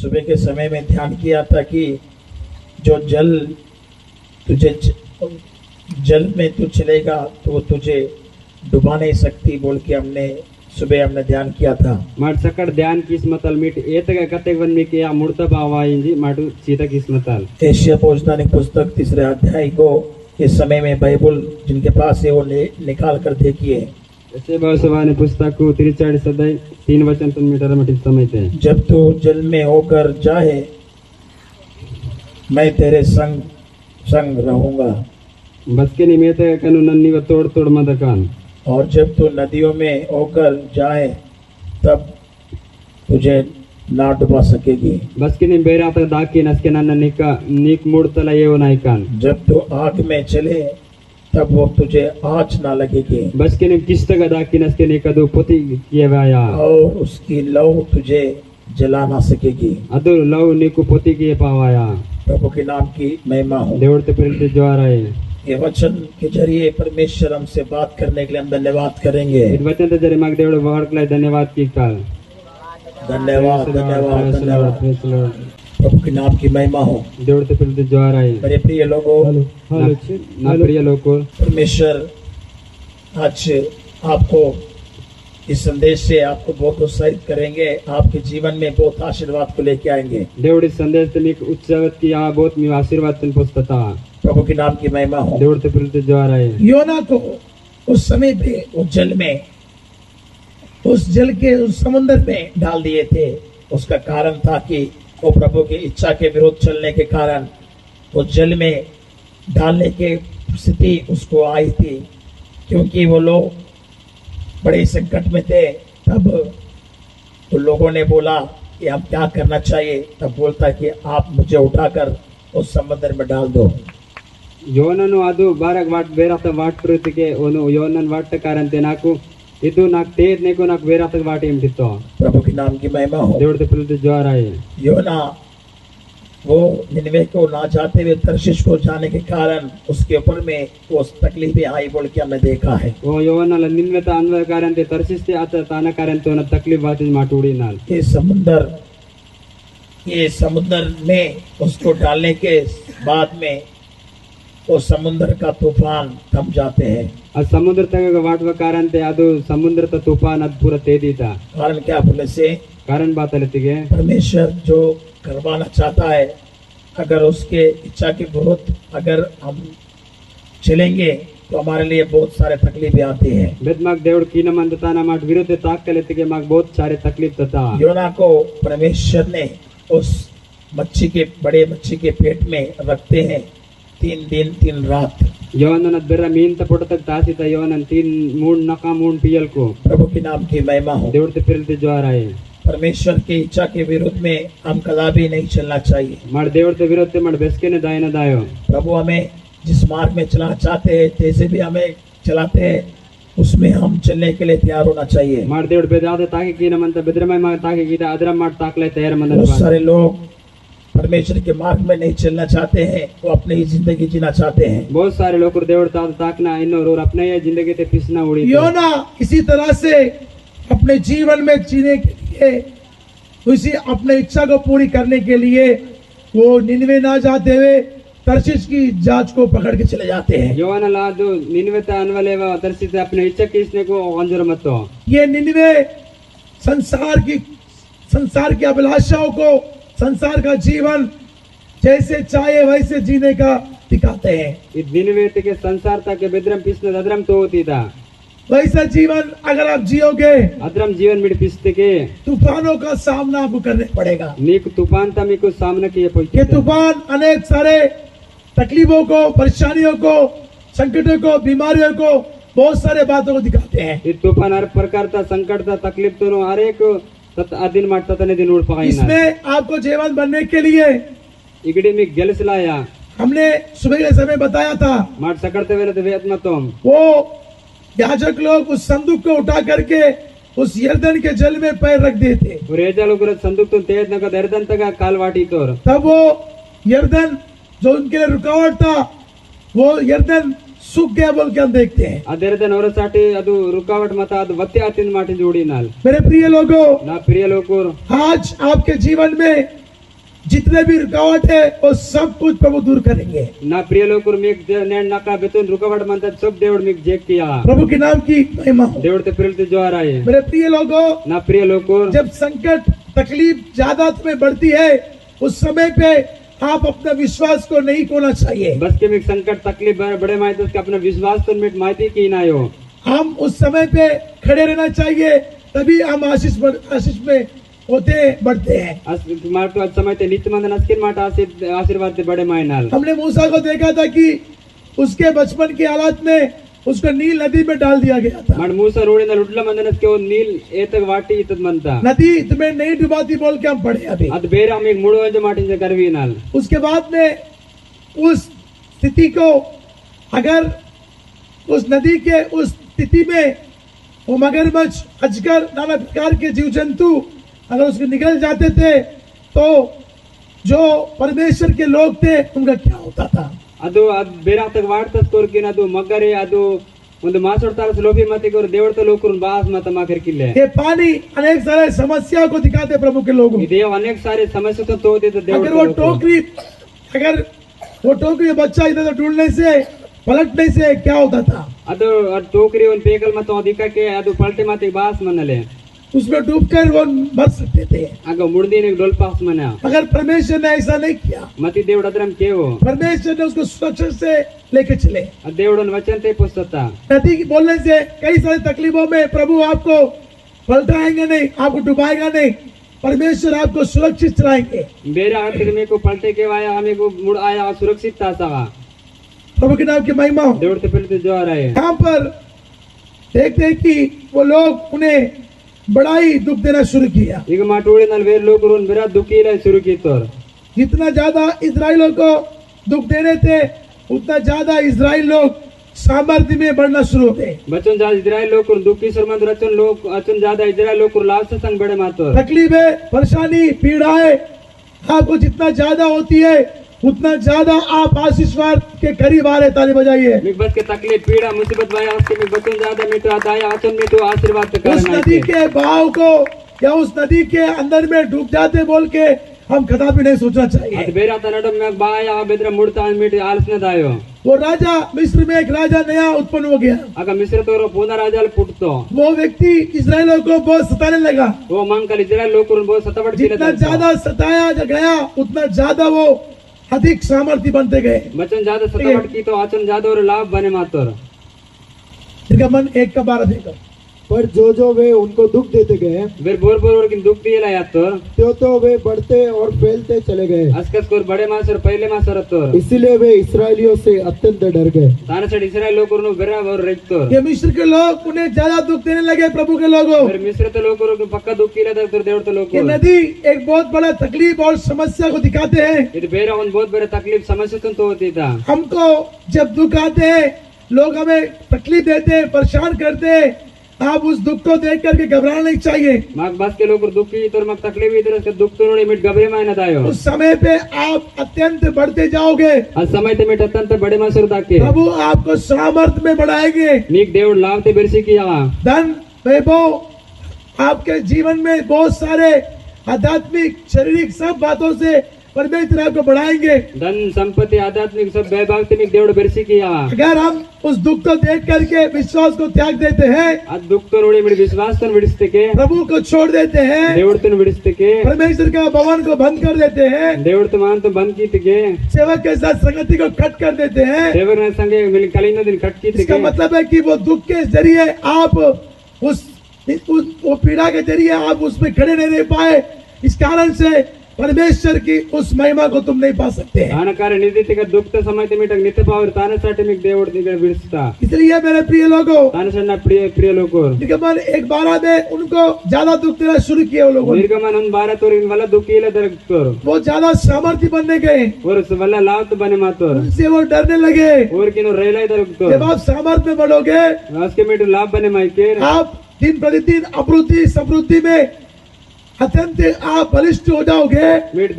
सुबह के समय में ध्यान किया था कि जो जल तुझे जल में तू चलेगा तो वो तुझे डुबा नहीं सकती बोल के हमने ध्यान किया था। माट सकड़ ध्यान किस्मतल मीट एतगा कतेक वन में किया मुड़ता पावाइंजी माटू सीता किस्मतल। एशिया भविष्यवाणी पुस्तक 3 अध्याय को इस समय में बाइबल जिनके पास है वो निकाल कर देखिए। ऐसे भविष्यवाणी पुस्तक को 43 अध्याय 3 वचन तुम मीटर मटिल समय थे। जब तू जल में होकर जाए मैं तेरे संग संग रहूंगा। बस के निमित्त कनु नन्नी व तोड़ तोड़ मदकान। और जब तू नदियों में होकर जाए तब तुझे ना डुबा सकेगी। बस के निम बेरा तक दाकी नसके नन्न निका नीक मुड़तला ये वो नाइकान। जब तू आग में चले तब वो तुझे आँच ना लगेगी। बस के निम किस्त का दाकी नसके निका दो पोती किए वाया। और उसकी लौ तुझे जला ना सकेगी। अदु लव नीकु पोती किए पावाया। प्रभु के नाम की महिमा हो। देवड़ते प्रिंट जो रहे ये वचन के जरिए परमेश्वर हमसे बात करने के लिए हम धन्यवाद करेंगे। इस वचन ते जरे माग देवड़ वर्क लाई धन्यवाद की काल। धन्यवाद धन्यवाद धन्यवाद। प्रभु के नाम की महिमा हो। देवड़ते प्रिंट जो रहे मेरे प्रिय लोगों, ना प्रिय लोगों, परमेश्वर आज आपको इस संदेश से आपको बहुत उत्साहित करेंगे। आपके जीवन में बहुत आशीर्वाद को लेके आएंगे। देवड़ी संदेश ते मीक उत्सवत की आ बहुत मी आशीर्वाद तन पुस्तता। प्रभु के नाम की महिमा हो। देवड़ते प्रिंट जो रहे योना को उस समय पे उस जल में उस जल के उस समुद्र में डाल दिए थे। उसका कारण था कि वो प्रभु की इच्छा के विरुद्ध चलने के कारण वो जल में डालने की स्थिति उसको आई थी, क्योंकि वो लोग बड़े संकट में थे। तब तो लोगों ने बोला कि हम क्या करना चाहिए। तब बोलता कि आप मुझे उठाकर उस समुद्र में डाल दो। ಯೋನನು ಅದು ಬಾರಕ್ ವಾಟ್ ಬೇರಾತ ವಾಟ್ ಪ್ರತಿಗೆ ಓನು ಯೋನನ್ ವಾಟ್ ಕಾರಂತೆ ನಾಕು ಇದು ನಾಕ್ ತೇದ್ ನೆಕು ನಾಕ್ ಬೇರಾತ ವಾಟ್ ಎಂಟಿತ್ತು। प्रभु के नाम की महिमा हो। ದೇವರತೆ ಪ್ರತಿ ಜ್ವಾರ है योना वो निनवे को ना जाते हुए तर्शीश को जाने के कारण उसके ऊपर में वो तकलीफें आई बोल के हमने देखा है। वो ಯೋನಲ ನಿನ್ವೆತ ಅನ್ವ ಕಾರಂತೆ ತರ್ಶಿಸ್ತೆ ಆತ ತಾನ ಕಾರಂತೆ ಓನ ತಕ್ಲೀಫ್ ಬಾತಿ ಮಾಟುಡಿ ನಾಲ್। ये समुद्र में उसको डालने के बाद में वो समुद्र का तूफान थम जाते हैं। आ समुद्र तक वाटव कारणते ಅದು समुद्र ತ तूफान ಅದ್ पूरा तेदीता। कारण क्या बोले से कारण बात लेतिगे परमेश्वर जो करवाना चाहता है, अगर उसके इच्छा के विरुद्ध अगर हम चलेंगे तो हमारे लिए बहुत सारे तकलीफें आती हैं। बेदमाग देवड़ की नमंदता ना माट विरुद्ध ताक लेतिगे माग बहुत सारे तकलीफ तता। योना को परमेश्वर ने उस मच्छी के बड़े मच्छी के पेट में रखते हैं 3 दिन 3 रात। ಯೋನನ ಬೆರ ಮೀನ್ ತ ಪೊಟ ತಕ್ ತಾಸಿತ ಯೋನನ್ 3 ನಕ 3 पियल को। प्रभु के नाम की महिमा हो। देवड़ ते पिरते ज्वार है परमेश्वर की इच्छा के विरुद्ध में हम कदापि नहीं चलना चाहिए। मार देवड़ ते विरुद्ध मार बेसके ने दाय न दायो। प्रभु हमें जिस मार्ग में चलाना चाहते हैं, जैसे भी हमें चलाते हैं, उसमें हम चलने के लिए तैयार होना चाहिए। मार देवड़ बेदाते ताके की न मनता बेद्रमय मार ताके की अदरम मार ताकले तैयार मंदन। बहुत सारे लोग परमेश्वर के मार्ग में नहीं चलना चाहते हैं, वो अपनी ही जिंदगी जीना चाहते हैं। बहुत सारे लोग देवड़ ताकना इन्नोर और अपने ये जिंदगी ते पिसना उड़ी। योना इसी तरह से अपने जीवन में जीने के लिए, उसी अपने इच्छा को पूरी करने के लिए वो निनवे ना जाते हुए तर्शीश की जांच को पकड़ के चले जाते हैं। ಯೋನ ಲಾದು ನಿನ್ವೆತ ಅನ್ವಲೇವ ತರ್ಸಿತೆ अपने इच्छा किसने को अंजर मत। ये निनवे संसार की अभिलाषाओं को, संसार का जीवन जैसे चाहे वैसे जीने का दिखाते हैं। इस निन्वेत के संसार तक के बेद्रम पिसने अदरम तो होती था। वैसा जीवन अगर आप जियोगे, अदरम जीवन मिड पिसते के तूफानों का सामना आपको करने पड़ेगा। नीक तूफान था मीको सामना किए ये तूफान अनेक सारे तकलीफों को, परेशानियों को, संकटों को, बीमारियों को, बहुत सारे बातों को दिखाते हैं। ये तूफान हर प्रकार का संकट था, तकलीफ तो हर एक दिन मारता था, दिन उड़ पाई। इसमें आपको जीवन बनने के लिए इगड़ी में गेल्स लाया। हमने सुबह के समय बताया था, मार सकड़ते वेले वेत मत वो याजक लोग उस संदूक को उठा करके उस यर्दन के जल में पैर रख देते। रेजा लोग संदूक तो तेज नका यर्दन तक काल वाटी तोर। तब वो यर्दन जो उनके लिए रुकावट था, वो यर्दन सूख गया बोल के हम देखते हैं। ಅದರದನ ಹೊರಸಾಟಿ ಅದು रुकावट मत ಅದು वत्ते आतिन माटी जोड़ी नाल। मेरे प्रिय लोगों, ना प्रिय लोगों, आज आपके जीवन में जितने भी रुकावट है वो सब कुछ प्रभु दूर करेंगे। నా ప్రియ లోకురు మీకు నేను నాకు బెతూన్ రుకవడ మంత सब దేవుడు మీకు జెక్కియా प्रभु के नाम की महिमा हो। దేవుడితో పిలుతు జోరాయి मेरे प्रिय लोगों, నా ప్రియ లోకురు जब संकट तकलीफ ज्यादा तुम्हें बढ़ती है उस समय पे आप अपना विश्वास को नहीं खोना चाहिए। बस के మీకు संकट तकलीफ बड़े माहिती उसका अपना विश्वास तो मिट माहिती की ना हो हम उस समय पे खड़े रहना चाहिए, तभी हम आशीष में होते बढ़ते हैं। मार्ट आज समय ते नित्य मंदन अस्किन माट आशीर्वाद ते बड़े मायनाल हमने मूसा को देखा था कि उसके बचपन की हालत में उसको नील नदी में डाल दिया गया था। मन मूसा रोड़ी ना लुटला मंदन के वो नील एतक वाटी इतत मनता नदी तुम्हें नहीं डुबाती बोल के हम पढ़े अभी। अद बेरा हम एक मुड़ो जो माटिन से करवी नाल उसके बाद में उस स्थिति को, अगर उस नदी के उस स्थिति में वो मगरमच्छ, अजगर, नाना प्रकार के जीव जंतु अगर उसके निकल जाते थे तो जो परमेश्वर के लोग थे उनका क्या होता था। ಅದು ಬೇರೆ ತಗ ವಾಡ್ತಸ್ ಕೊರ್ಕಿನ ಅದು ಮಗ್ಗರೆ ಅದು ಒಂದು ಮಾಸೋಡ್ತಾರ ಲೋಭಿ ಮತಿ ಕೊರ್ ದೇವರ್ತ ಲೋಕರು ಬಾಸ್ ಮತ ಮಾಕರ್ಕಿಲ್ಲ ये पानी अनेक सारे समस्या को दिखाते प्रभु के लोगों। ಇದೇ अनेक सारे समस्या तो तोते तो देवर अगर वो टोकरी बच्चा इधर ढूंढने से पलटने से क्या होता था। ಅದು ಟೋಕರಿ ಒಂದು ಪೇಕಲ್ ಮತ್ತು ಅದಕ್ಕೆ ಅದು ಪಲ್ಟೆ ಮಾತಿ ಬಾಸ್ ಮನಲೆ उसमें डूबकर वो मर सकते थे। ಆಗ ಮುಡ್ದಿನ ಡೋಲ್ ಪಾಸ್ ಮನ अगर परमेश्वर ने ऐसा नहीं किया, ಮತಿ ದೇವಡ ಅದ್ರಂ ಕೇವು परमेश्वर ने उसको सुरक्षा से लेके चले। ದೇವಡನ ವಚನ ते पुस्तता नदी के बोलने से कई सारी तकलीफों में प्रभु आपको पलटाएंगे नहीं, आपको डुबाएगा नहीं, परमेश्वर आपको सुरक्षित चलाएंगे। ಬೇರೆ ಆರ್ಥಿಕ ಮೇಕು ಪಲ್ಟೆ के वाया हमें को मुड़ आया सुरक्षित तासा प्रभु के नाम की महिमा हो। देवड़ ते पिलते जो आ रहे यहाँ पर देखते हैं कि वो लोग उन्हें बड़ा ही दुख देना शुरू किया। ಈಗ ಮಾಟೋಳಿನಲ್ಲಿ ಬೇರೆ ಲೋಕರು ಬೇರೆ ದುಃಖಿಲ ಶುರು ಕಿತ್ತೋರ್ जितना ज्यादा इजराइलों को दुख देने थे उतना ज्यादा इजराइल लोग सामर्थ्य में बढ़ना शुरू हो गए। बच्चों ज्यादा इजराइल लोग दुखी सरमंद रचन लोग अचन ज्यादा इजराइल लोग लाभ से संग बड़े मातोर तकलीफें, परेशानी, पीड़ाएं आपको जितना ज्यादा होती है उतना ज्यादा आप आशीर्वाद के करीब आ रहे। ताली बजाइए। मिक बस के तकलीफ पीड़ा मुसीबत भाई आपके मिक बच्चों ज्यादा मिटो आया आचन मिटो आशीर्वाद के उस कारण नदी के बहाव को या उस नदी के अंदर में डूब जाते बोल के हम कदापि नहीं सोचना चाहिए। ಅದು ಬೇರೆ ತನ್ನಡ में बाया बेदरा मुड़ता मिट आलसने दायो वो राजा मिस्र में एक राजा नया उत्पन्न हो गया। ಆಗ ಮಿಸ್ರ ತೋರೋ ಪುನಃ ರಾಜಾಲ್ ಪುಟ್ತೋ वो व्यक्ति इजराइलों को बहुत सताने लगा। वो मंकल इजराइल लोग बहुत सतावट जितना ज्यादा सताया गया उतना ज्यादा वो अधिक सामर्थ्य बनते गए। बच्चन ज्यादा सतावट की तो आचन ज्यादा और लाभ बने मातोर निर्गमन 1:12 देखो। पर जो वे उनको दुख देते गए बेर बोर बोर की दुख दिए लाया तोर तो वे बढ़ते और फैलते चले गए। अस्कस कोर बड़े मासर पहले मासर तोर इसीलिए वे इसराइलियों से अत्यंत डर गए। ताने से इस्राएल लोग को बेरा और रेट तोर ये मिस्र के लोग उन्हें ज्यादा दुख देने लगे प्रभु के लोगों। फिर मिस्र तो लोग को पक्का दुख किला तक देवर तो लोग ये नदी एक बहुत बड़ा तकलीफ और समस्या को दिखाते हैं। ये बेरा उन बहुत बड़े तकलीफ समस्या तो होती था। हमको जब दुख आते हैं लोग हमें तकलीफ देते हैं, परेशान करते हैं, आप उस दुख को देख करके घबराना नहीं चाहिए। मग बस के लोग दुखी तो मग तकलीफ इधर उसका दुख तो नहीं मिट घबरे में ना दायो उस समय पे आप अत्यंत बढ़ते जाओगे। आज समय ते मिट अत्यंत बड़े मासर ताके प्रभु आपको सामर्थ्य में बढ़ाएंगे। नीक देव लाभते बिरसी किया धन वैभव आपके जीवन में बहुत सारे आध्यात्मिक शारीरिक सब बातों से परमेश्वर आपको बढ़ाएंगे। धन संपत्ति आध्यात्मिक सब वैभवनिक देव बिरसी किया अगर हम उस दुख को देख करके विश्वास को त्याग देते हैं, आज दुख तो नोड़ी मिट विश्वास तो विडिस्ते के प्रभु को छोड़ देते हैं, देवड़ तो विडिस्ते के परमेश्वर का भवन को बंद कर देते हैं, देवड़ तो मान तो बंद की थे सेवक के साथ संगति को कट कर देते हैं, देवर ने संगे मिल कलिंग दिन कट की इसका थे मतलब है कि वो दुख के जरिए आप वो पीड़ा के जरिए आप उसमें खड़े नहीं रह पाए। इस कारण से परमेश्वर की उस महिमा को तुम नहीं पा सकते हैं। आनकार निधि का दुख तो समय ते मिटक नित्य पावर ताने साटे मिक देवड़ दिगड़ बिरसता इसलिए मेरे प्रिय लोगों, ताने सन्ना प्रिय लोगों निर्गमन 1:12 में उनको ज्यादा दुख देना शुरू किया। वो लोगों निर्गमन उन 12 तोर इन वाला दुख किला दरक तोर वो ज्यादा सामर्थ्य बनने गए और उस वाला लाभ तो बने मातोर उनसे वो डरने लगे। और किनो रेला दरक तोर जब आप सामर्थ्य में बढ़ोगे उसके मिट लाभ बने माइके आप दिन प्रतिदिन अभिवृद्धि समृद्धि में अत्यंत आप बलिष्ठ हो जाओगे, మీరు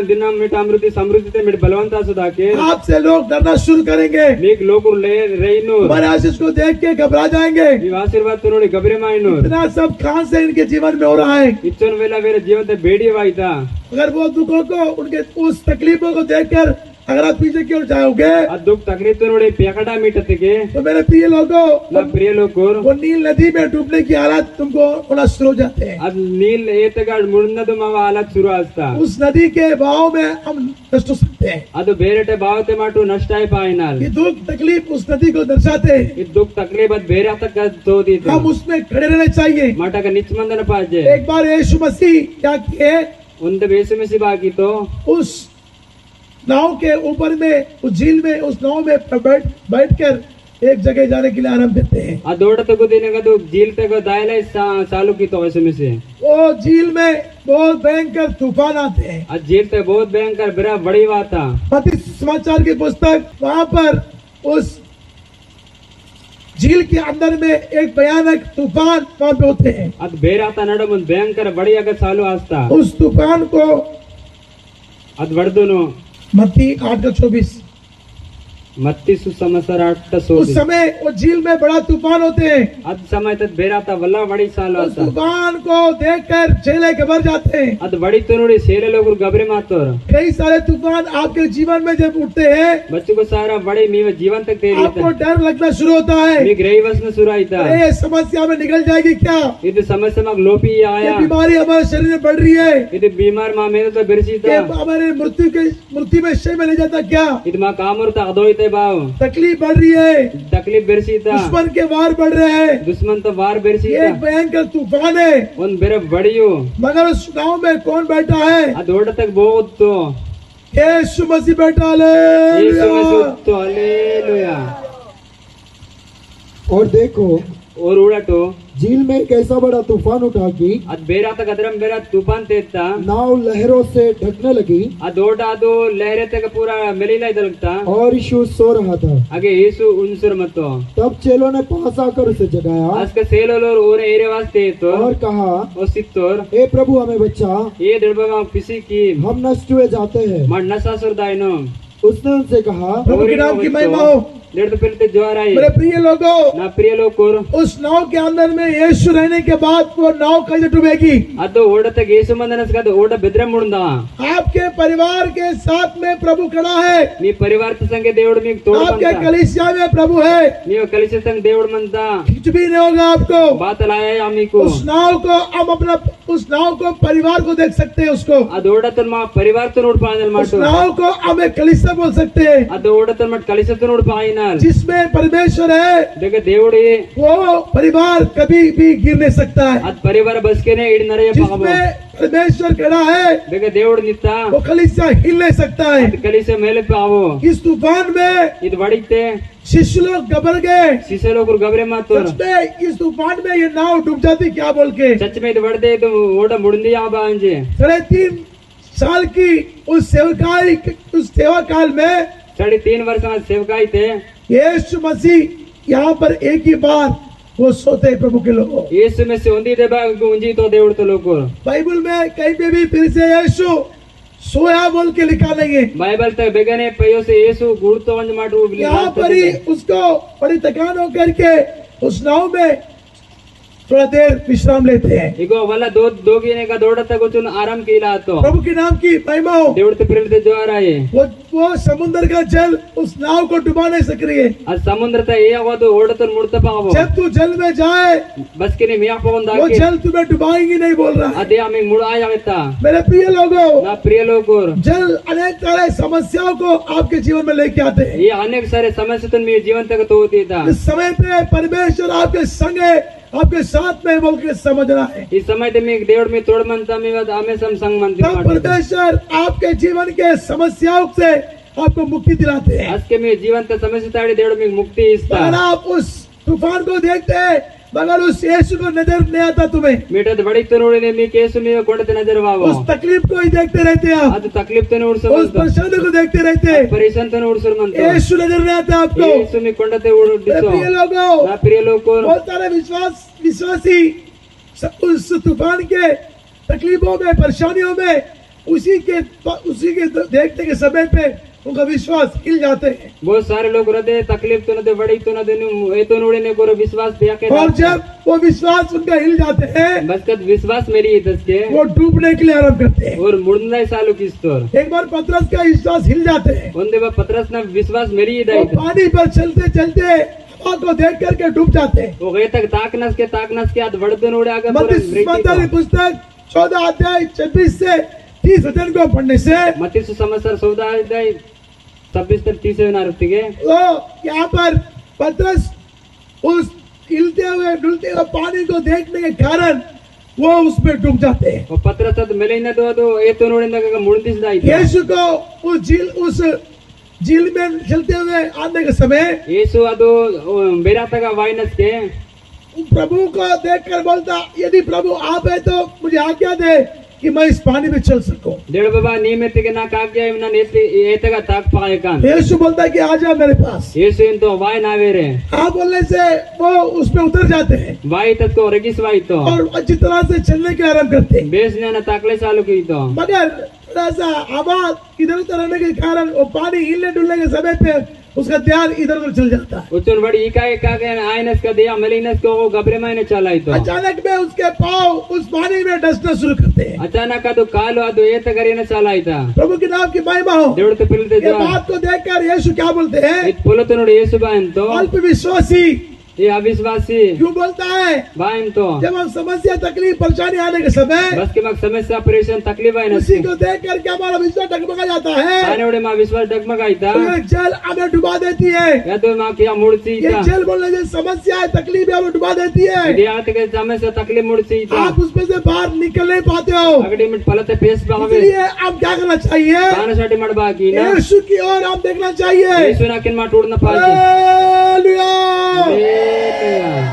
దిన మీట సమృద్ధితే మీరు బలవంతా సుదాకే आपसे लोग डरना शुरू करेंगे, మీకు లోకులు రేయిను हमारे आशीष को देख के घबरा जाएंगे। మీ ఆశీర్వాద ನೋಡಿ గబరిమాయను इतना सब कहां से इनके जीवन में हो रहा है। ఇచ్చన్ వేళ వేరే జీవిత బేడివాయితా अगर वो दुखों को, उनके उस तकलीफों को देखकर अगर आप पीछे की ओर जाओगे, ಆ ದುಃಖ ತಕ್ಲೀಫ್ ನೋಡಿ ಪೇಕಡ ಮೀಟತಿಗೆ तो मेरे प्रिय लोगों, నా ప్రియ లోకోర్ वो नील नदी में डूबने की हालत तुमको होना शुरू हो जाते हैं। ಅದು ನೀಲ್ ಏತಗಾಡ್ ಮುನ್ನದು ಮಾವ ಹಾಲತ್ ಶುರು ಆಸ್ತಾ उस नदी के बहाव में हम नष्ट हो सकते हैं। ಅದು ಬೇರೆಟೆ ಭಾವತೆ ಮಾಟು ನಷ್ಟ ಆಯ್ ಪಾಯಿನಾಲ್ ये दुख तकलीफ उस नदी को दर्शाते हैं। ಈ ದುಃಖ ತಕ್ಲೀಫ್ ಅದ್ ಬೇರೆ ಆತಕ ತೋದಿತು हम उसमें खड़े रहना चाहिए। ಮಾಟಕ ನಿಚ್ಚಮಂದನ ಪಾಜೆ एक बार यीशु मसीह क्या किए, ಒಂದು ಬೇಸಮಿಸಿ ಬಾಗಿತ್ತು उस नाव के ऊपर में, उस झील में, उस नाव में बैठकर एक जगह जाने के लिए आरंभ देते हैं। ಆ ದೋಡ ತಗೋದಿನಗದು ಜೀಲ್ ತಗೋ ದಾಯಲೈ ಚಾಲು ಕಿತ್ತು ಬೇಸಮಿಸಿ वो झील में बहुत भयंकर तूफान आते हैं। ಆ ಜೀಲ್ ತಗ ಬಹುತ್ ಭಯಂಕರ ಬಿರ ಬಡಿ ವಾತ मत्ती समाचार की पुस्तक, वहां पर उस झील के अंदर में एक भयानक तूफान वहां पे होते हैं। ಅದ್ ಬೇರೆ ಆತ ನಡ ಮುಂದ್ ಭಯಂಕರ ಬಡಿಯಾಗ ಚಾಲು ಆಸ್ತಾ उस तूफान को ಅದ್ ಬಡ್ದುನು मत्ती 8:24, मत्ती सुसमाचार 8 उस सोदी समय वो झील में बड़ा तूफान होते हैं। ಅದ್ ಸಮಯ ತದ್ ಬೇರೆ ಆತ ವಲ್ಲ ಬಡಿ ಚಾಲು उस ಆತ तूफान को देखकर चेले घबर जाते हैं। ಅದ್ ಬಡಿತು ನೋಡಿ ಸೇಲೆ ಲೋಗರು ಗಬರಿ ಮಾತೋರ್ कई सारे तूफान आपके जीवन में जब उठते हैं, बच्चों को सारा बड़ी मीव जीवन तक तेरी आपको डर लगना शुरू होता है। मी ग्रेवस में शुरू आईता अरे ये समस्या में निकल जाएगी क्या, ಇದು ಸಮಸ್ಯೆ ಮಗ ಲೋಪಿ ये ಆಯಾ बीमारी हमारे शरीर में बढ़ रही है, ಇದು बीमार ಮಾ ಮೇಲೆ तो ಬೆರೆಸಿತಾ ये हमारे मृत्यु में शय में ले जाता क्या, ಇದು ಮಾ ಕಾಮರ್ತ ಅದೋಯ್ತೆ ಬಾವ್ तकलीफ बढ़ रही है, तकलीफ ಬೆರೆಸಿತಾ दुश्मन के वार बढ़ रहे हैं। दुश्मन तो वार ये ಬೆರೆಸಿತಾ एक भयंकर तूफान है, ಒಂದ್ ಬೇರೆ ಬಡಿಯು मगर उस गांव में कौन बैठा है, ಅದು ಓಡ ತक ಬೋತ್ತು यीशु मसीह बैठा। ಯೇಸು हालेलुया। ಮಸುತ್ತು हालेलुया और देखो और उड़टो झील में एक ऐसा बड़ा तूफान उठा कि ಅದ್ ಬೇರೆ ಆತ ಗದರಂ ಬೇರೆ ತೂಫಾನ್ ತೇತ್ತ नाव लहरों से ढकने लगी ಅದು ಓಡ ಅದು ಲಹರೆ ತಕ ಪೂರ ಮೆಲಿಲ ಇದಲ್ತಾ और यीशु सो रहा था। ಹಾಗೆ ಯೇಸು ಉನ್ಸುರ್ ಮತ್ತು तब चेलों ने पास आकर उसे जगाया ಆಸ್ಕ ಸೇಲೋಲೋರ್ ಓರೆ ಏರೆ ವಾಸ್ತೆ ಇತ್ತು और कहा, ಒಸಿತ್ತೋರ್ हे प्रभु हमें बचा, ಏ ದಡ್ಬಗ ಪಿಸಿ ಕಿ हम नष्ट हुए जाते हैं। ಮಣ್ಣ ಸಾಸುರ್ ದಾಯನು उसने उनसे कहा, प्रभु के नाम की महिमा हो। लेट पिलते ज्वार आई मेरे प्रिय लोगों, ना प्रिय लोकोर उस नाव के अंदर में यीशु रहने के बाद वो नाव कैसे डूबेगी। ಅದು ಓಡತ ಯೇಸು ಮಂದನಸ್ಕದ ಓಡ ಬೆದ್ರೆ ಮುಡ್ದ आपके परिवार के साथ में प्रभु खड़ा है, నీ పరివార సంగే దేవుడు మీకు తోడు आपके ಬಂದ कलीसिया में प्रभु है, ನೀವು కలిసి సంగ దేవుడు మంద कुछ भी नहीं होगा आपको। బాత లాయా మీకు उस नाव को हम अपना, उस नाव को परिवार को देख सकते हैं, उसको ಅದು ಓಡತ మా పరివారతో ನೋಡ್ಪಾಯನಲ್ उस ಮಾಡು नाव को हमें कलीसिया बोल सकते हैं, ಅದು ಓಡತ ಮಟ್ కలిసతో ನೋಡ್ಪಾಯನಲ್ जिसमें परमेश्वर है। देख దేవుడి वो परिवार कभी भी गिर नहीं सकता है, ಅದ್ ಪರಿವಾರ ಬಸ್ಕೆನೆ ಇಡಿ ನರಯ ಪಾಗಬೋ जिसमें परमेश्वर खड़ा है देख దేవుడు ನಿತ್ತ वो कलीसिया हिल नहीं सकता है। ಅದ್ కలిసೆ ಮೇಲೆ ಪಾವು इस तूफान में ಇದು ಬಡಿತೆ शिष्य लोग घबरा गए, ಶಿಷ್ಯ ಲೋಕರು ಗಬರೆ ಮಾತೋರ್ सच में इस तूफान में ये नाव डूब जाती क्या बोल के। सच में ಇದು ಬಡದೆ ಇದು ಓಡ ಮುಡಿಂದಿ ಯಾವ ಅಂಜೆ 3.5 साल की उस सेवा काल में 3.5 वर्ष में सेवकाई थे यीशु मसीह यहाँ पर एक ही बार वो सोते हैं प्रभु के लोग। यीशु में से ಒಂದಿದೆ ಬಾಗ ಉಂಜಿ ತೋ దేవుడు తో లోకರು बाइबल में कहीं पे भी फिर से यीशु सोया बोल के लिखा नहीं है, बाइबल तक बेगने पयो से यीशु गुड़तो ಒಂಜ ಮಾಡು यहाँ पर ही उसको बड़ी थकान होकर के उस नाव में थोड़ा देर विश्राम लेते हैं। इगो वाला दो दोगिने का दौड़ता कुछ आराम कीला तो प्रभु के नाम की महिमा हो। దేవుడు తో ప్రేమతో జ్వారా है वो समुद्र का जल उस नाव को डुबा नहीं सक रही है। ಅದು ಸಮುದ್ರತ ಏ ಆಗೋದು ಓಡತ ಮುಡ್ತ ಪಾಗೋ जब तू जल में जाए बस के ने मिया पवन वो दाके जल तुम्हें डुबाएंगी नहीं बोल रहा है। ಅದೇ ಆಮೇಲೆ ಮುಡ ಆಯಾಗತ್ತಾ मेरे प्रिय लोगों, ನಾ ಪ್ರಿಯ ಲೋಕರು जल अनेक तरह समस्याओं को आपके जीवन में लेके आते हैं। ಈ ಅನೇಕ ಸಾರಿ ಸಮಸ್ಯೆ ತನ್ನ మీ जीवन तक ತೋತಿತಾ इस समय पे परमेश्वर आपके संग है, आपके साथ में बोल के समझना है। ಈ ಸಮಯದಲ್ಲಿ మీకు దేవుడు మీ తోడమంతా మీ ఆమె సంग మంది तब परमेश्वर आपके जीवन के समस्याओं से आपको मुक्ति दिलाते हैं। ಅದಕ್ಕೆ మీ जीवन ತ ಸಮಸ್ಯೆ ತಾಡಿ దేవుడు మీకు ముక్తి ఇస్తా अगर आप उस तूफान को देखते हैं मगर उस यीशु को नजर नहीं आता तुम्हें, మీటది బడితో ನೋಡಿನೆ మీ ಕೇಸು మీ ಕೊಡತೆ ನಜರ್ ಬಾವ उस तकलीफ को ही देखते रहते हैं आप, ಅದು ತಕ್ಲಿಫ್ ತನ उस ಉಡ್ಸಮಂತ परेशानी को देखते रहते हैं, ಪರೇಶಾನ್ ತನ ಉಡ್ಸಮಂತ यीशु नजर नहीं आता आपको। ಯೇಸು మీ కొండತೆ मेरे ಉಡಿಸೋ प्रिय लोगों, ನಾ ಪ್ರಿಯ ಲೋಕರು बहुत सारे विश्वासी उस तूफान के तकलीफों में, परेशानियों में, उसी के देखने के समय पे उनका विश्वास हिल जाते हैं। बहुत सारे लोग हृदय तकलीफ तो न दे बड़ी तो न दे ए तो नोड़े ने को विश्वास दिया के और जब वो विश्वास उनका हिल जाते हैं, बस कद विश्वास मेरी इतस के वो डूबने के लिए आरंभ करते हैं। और मुड़ना सालू किस्तोर एक बार पतरस का विश्वास हिल जाते हैं, ಒಂದೇ ಬಾ ಪತ್ರಸ್ ನ विश्वास मेरी वो इदाई पानी पर चलते चलते हवा को देख करके डूब जाते हैं। वो गए तक ताकनस के आद बढ़ते नोड़े आगे मत्ती की पुस्तक 14 अध्याय 26 से 30 वचन को पढ़ने से मत्ती सुसमाचार 14 अध्याय 26 तक 30 नारतिगे तो यहाँ पर पतरस उस हिलते हुए डुलते हुए पानी को देखने के कारण वो उसमें डूब जाते हैं। वो पत्रस अद मेलेना दो ಅದು ಏತು ನೋಡಿದಾಗ ಮುಳುಗಿಸಿದಾಯಿತು यीशु को उस झील में चलते हुए आने के समय ಯೇಸು ಅದು ಬೇರಾತಗ ವಾಯಿನಸ್ಗೆ प्रभु को देखकर बोलता, यदि प्रभु आप है तो मुझे आज्ञा दे कि मैं इस पानी में चल सकूं। ದೇವ ಬಾಬಾ ನಿಯಮಿತಿಗೆ ನಾ ಕಾಗ್ಯ ನಾನು ಏತಗ ತಾಕ್ ಪಾಯಕಾನ್ यीशु बोलता है कि आ जा मेरे पास। ಯೇಸು ಎಂತೋ ವಾಯ್ ನಾವೇರೆ आप बोलने से वो उसमें उतर जाते हैं ವಾಯಿ ತತ್ಕೋ ರಗಿಸವಾಯಿತು और अच्छी तरह से चलने के आरंभ करते हैं। ಬೇಸ್ ಜ್ಞಾನ ತಾಕ್ಲೆ ಚಾಲು ಕಿಯಿತು मगर थोड़ा सा आवाज इधर उधर रहने के कारण वो पानी हिलने डुलने के समय पे उसका ध्यान इधर उधर चल जाता है। उचन बड़ी इकाई का आयनस का दिया मलिनस को वो गबरे मायने चलाइतो अचानक में उसके पाँव उस पानी में डसना शुरू करते हैं। अचानक ಅದು ಕಾಲು ಅದು ಏತ ಗರಿನ ಚಾಲಾಯಿತಾ प्रभु के नाम की महिमा हो। ದೇವತೆ ಪಿಲ್ತೆ ये बात को देखकर यीशु क्या बोलते हैं? ಇದು ಪೊಲತು ನೋಡಿ ಯೇಸು ಬಾ ಎಂತೋ अल्प विश्वासी ये अविश्वासी क्यों बोलता है? बा ಎಂತೋ जब हम समस्या तकलीफ परेशानी आने के समय बस के मग समस्या परेशान तकलीफ है उसी को देख करके हमारा विश्वास डगमगा जाता है। आने उड़े मां विश्वास डगमगाइता तो ये जल हमें डुबा देती है। या तो मां क्या मुड़ती ये था जल बोलने से समस्या है, तकलीफ है, वो डुबा देती है। दियात के समस्या तकलीफ मुड़ती था आप उसमें से बाहर निकल नहीं पाते हो। अगड़ी मिनट पलते फेस बावे इसलिए आप क्या करना चाहिए? कानसाठी मडबा की ना यीशु की ओर आप देखना चाहिए। यीशु ना किन मा टूटना पाजे हालेलुया। हालेलुया।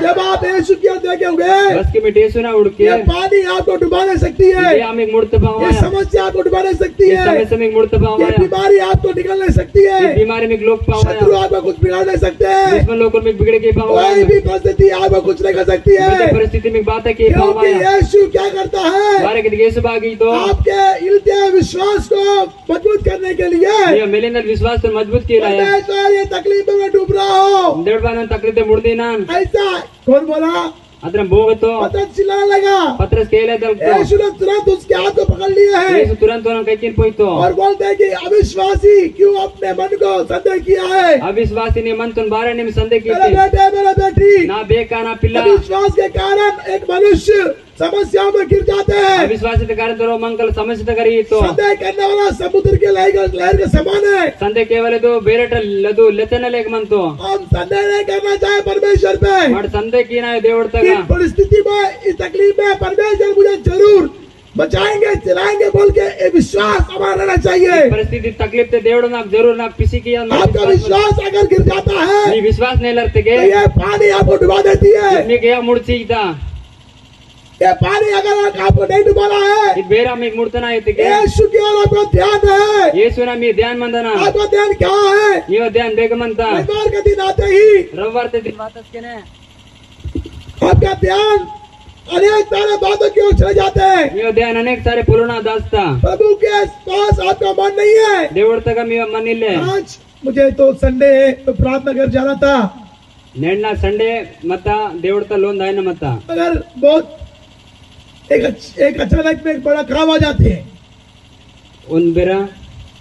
जब आप यीशु की ओर देखेंगे, बस के मिटे सुना उड़ के ये पानी आपको डुबा नहीं सकती है। ये हम एक मुड़ते ये पावा समस्या आपको डुबा नहीं सकती ये है। समस्या में एक मुड़ते पावा ये बीमारी आपको निकल नहीं सकती है। ये बीमारी में एक लोग पावा शत्रु आपको कुछ बिगाड़ नहीं सकते। दुश्मन लोगों में बिगड़ के पावा कोई भी परिस्थिति आपको कुछ नहीं कर सकती है, परिस्थिति में बात है कि पावा क्योंकि यीशु क्या करता है? बारे के यीशु बागी तो आपके हिलते हुए विश्वास को मजबूत करने के लिए ये मिलेनल विश्वास तो मजबूत किया है परमेश्वर ये तकलीफों में डूब रहा हो डेढ़ बार तकलीफ मुड़दी ना ऐसा कौन बोला? अदर बोगतो पतरस चिल्लाने लगा। पत्रस केले दलतो यीशु ने तुरंत उसके हाथ को पकड़ लिया है यीशु तुरंत उन्हें कहीं किन पोइतो और बोलते हैं कि अविश्वासी क्यों अपने मन को संदेह किया है? अविश्वासी ने मन तुन बारे ने संदेह की मेरे थी बेटे मेरे बेटी, ना बेका ना पिल्ला अविश्वास के कारण एक मनुष्य समस्याओं में गिर जाते हैं। अविश्वासी के कारण तो मंगल समस्या तो करी तो संदेह करने वाला समुद्र के लहर के समान है। संदेह केवल तो बेरट लदू लेतन लेक मन तो हम संदेह नहीं करना चाहे परमेश्वर पे। मड संदेह की ना देवड़ तक इस परिस्थिति में, इस तकलीफ में परमेश्वर मुझे जरूर बचाएंगे, चलाएंगे बोल के ये विश्वास हमारा रहना चाहिए। परिस्थिति तकलीफ ते देवड़ ना जरूर ना किसी की आपका विश्वास अगर गिर जाता है नी विश्वास नहीं लड़ते के तो ये पानी आपको डुबा देती है। मी गया मुड़ची था ये पानी अगर आपको नहीं डुबाना है, ಇದು ಬೇರೆ ಆಮೇಲೆ ಮುಡ್ತನ ಐತಿ यीशु की ओर आपका ध्यान है। ಯೇಸುನ ಮೀ ಧ್ಯಾನ ಮಂದನ आपका ध्यान क्या है? ನೀವು ಧ್ಯಾನ ಬೇಗಮಂತ रविवार के दिन आते ही ರವಿವಾರ ते ಮಾತಸ್ಕೆನೆ आपका ध्यान अनेक सारे बातों की ओर चले जाते हैं। ನೀವು ಧ್ಯಾನ ಅನೇಕ ಸಾರಿ ಪುರುಣ ದಾಸ್ತಾ प्रभु के पास आपका मन नहीं है। ದೇವರ ತಗ ಮೀ ಮನಿಲ್ಲೆ आज मुझे तो संडे है तो प्रार्थना कर जाना था, ನೆಣ್ಣ ಸಂಡೆ ಮತ್ತ ದೇವರ ತ ಲೋನ್ ದಾಯನ ಮತ್ತ मगर बहुत एक अचानक में एक बड़ा काम आ जाते हैं। ಒಂದ್ ಬೇರ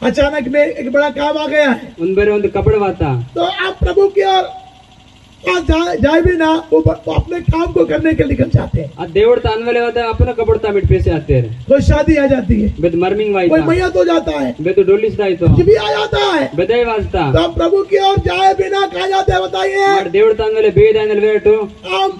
अचानक में एक बड़ा काम आ गया है ಒಂದ್ ಬೇರೆ ಒಂದು ಕಪಡವಾತ तो आप प्रभु की ओर जाए भी ना, वो अपने काम को करने के लिए निकल जाते हैं। ಆ ದೇವರ ತ ಅನ್ವಲೆ ಹೋದ ಅಪನ ಕಪಡತಾ ಬಿಟ್ ಪೇಸೆ ಆತೇರೆ कोई शादी आ जाती है, ಬೆದ್ ಮರ್ಮಿಂಗ್ कोई ವಾಯ್ತಾ मैयत हो जाता है, ಬೆದು ಡೊಲ್ಲಿಸ್ದಾಯ್ತು कुछ भी आ जाता है, ಬೆದೈ ವಾಸ್ತಾ तो हम प्रभु की ओर जाए बिना कहा जाते हैं बताइए? ಮಾಡ್ ದೇವರ ತ ಅನ್ವಲೆ ಬೇದಾನಲ್ ವೇಟು हम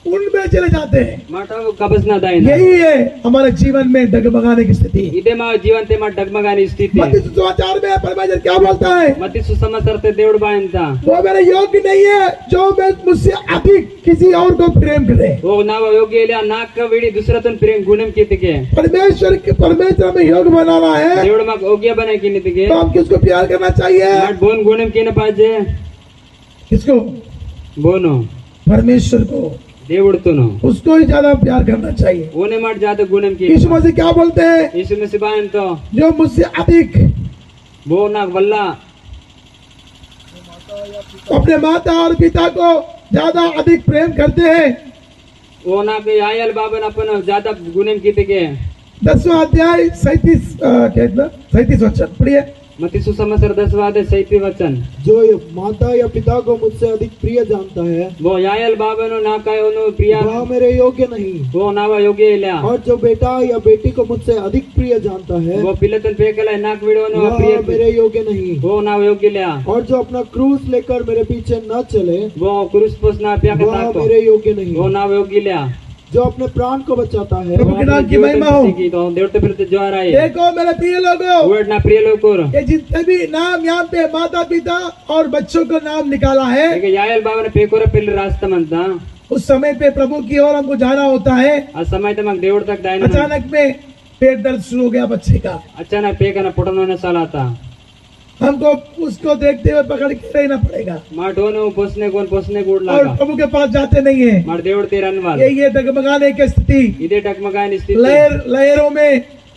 उनमें चले जाते हैं। ಮಾಟವು ಕಬಸ್ನ ದಾಯನ यही है हमारे जीवन में डगमगाने की स्थिति। ಇದೇ ಮಾ ಜೀವಂತೆ ಮಾ ಡಗ್ಮಗಾನಿ ಸ್ಥಿತಿ मत्ती सुसमाचार में परमेश्वर क्या बोलता है? ಮತ್ತೆ ಸುಸಮಾಚಾರತೆ ದೇವಡು ಬಾ ಅಂತ वो मेरे योग्य नहीं है जो मैं मुझसे अधिक किसी और को प्रेम करे। ಹೋಗ್ ನಾವು ಯೋಗ್ಯ ಇಲ್ಲ ನಾಕ ವಿಡಿ दुसरतन प्रेम गुणम कीतिके परमेश्वर में योग्य बनाना है देवड मग योग्य बने की नीतिके तो हम किसको प्यार करना चाहिए? माट बोन गुणम कीने पाहिजे किसको? बोनो परमेश्वर को। దేవుడితోను उसको ही ज्यादा प्यार करना चाहिए। ఓనే మాట జాత గుణం కి यीशु मसीह क्या बोलते हैं? యేసు మెసిబాయంతో जो मुझसे अधिक బో నాకు వల్ల अपने माता और पिता को ज्यादा अधिक प्रेम करते हैं। ఓ నాకు యాయల్ బాబన్ అప్పన జాత గుణం కితికే 10वां अध्याय 37 वचन पढ़िए। मती सुसमाचार 10 वचन जो माता या पिता को मुझसे अधिक प्रिय जानता है वो यायल बाबनो ना कायोनो प्रिया वह मेरे योग्य नहीं, वो नावा योग्य इला और जो बेटा या बेटी को मुझसे अधिक प्रिय जानता है वो पिलतन पेकला नाक विडोनो वह प्रिय मेरे योग्य नहीं। वो नावा योग्य इला और जो अपना क्रूस लेकर मेरे पीछे न चले वो क्रूस पोस ना प्या वह का मेरे योग्य नहीं। वो नावा योग्य इला जो अपने प्राण को बचाता है प्रभु के नाम की महिमा हो। तो देवते फिर जो आ रहा है देखो मेरे प्रिय लोगों, वर्ड ना प्रिय लोगों ये जितने भी नाम यहाँ पे माता पिता और बच्चों का नाम निकाला है, देखिए यायल बाबा ने पेकोर पिल्ल रास्ता मनता उस समय पे प्रभु की ओर हमको जाना होता है। आ समय तक मग देवड़ तक दायना अचानक में पेट दर्द शुरू हो गया बच्चे का, अचानक पेकना पुटनो ने साल आता हमको उसको देखते हुए पकड़ के रहना पड़ेगा माटोनो पोसने गुड़ और लागा प्रभु के पास जाते नहीं है। मार देवड़ तेरन वाल ये डगमगाने की स्थिति, इदे टकमगान स्थिति लहरों में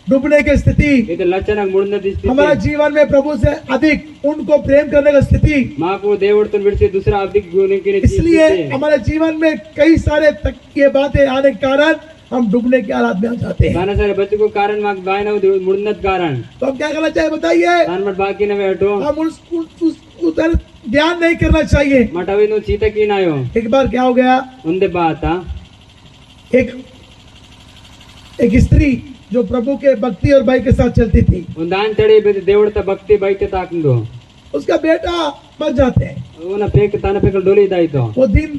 डूबने की स्थिति, इदे लचनक मुड़ने हमारा स्थिति जीवन में प्रभु से अधिक उनको प्रेम करने की स्थिति। माँ को देवड़ तो विड़ से दूसरा अधिक गुण के इसलिए हमारे जीवन में कई सारे तक ये बातें आने के कारण हम डूबने के हालात में आ जाते हैं। गाना सारे बच्चों को कारण माँ बायना मुड़नत कारण तो हम क्या करना चाहिए बताइए? दान मत बाकी न बैठो हम उधर ध्यान नहीं करना चाहिए। मटवी नो चीता की ना हो एक बार क्या हो गया, उनदे बात एक स्त्री जो प्रभु के भक्ति और भाई के साथ चलती थी, उन दान चढ़े देवड़ ता भक्ति बैठे ताकंदो उसका बेटा मर जाते हैं। वो ना फेंक ताना फेंक डोली दाई तो वो दिन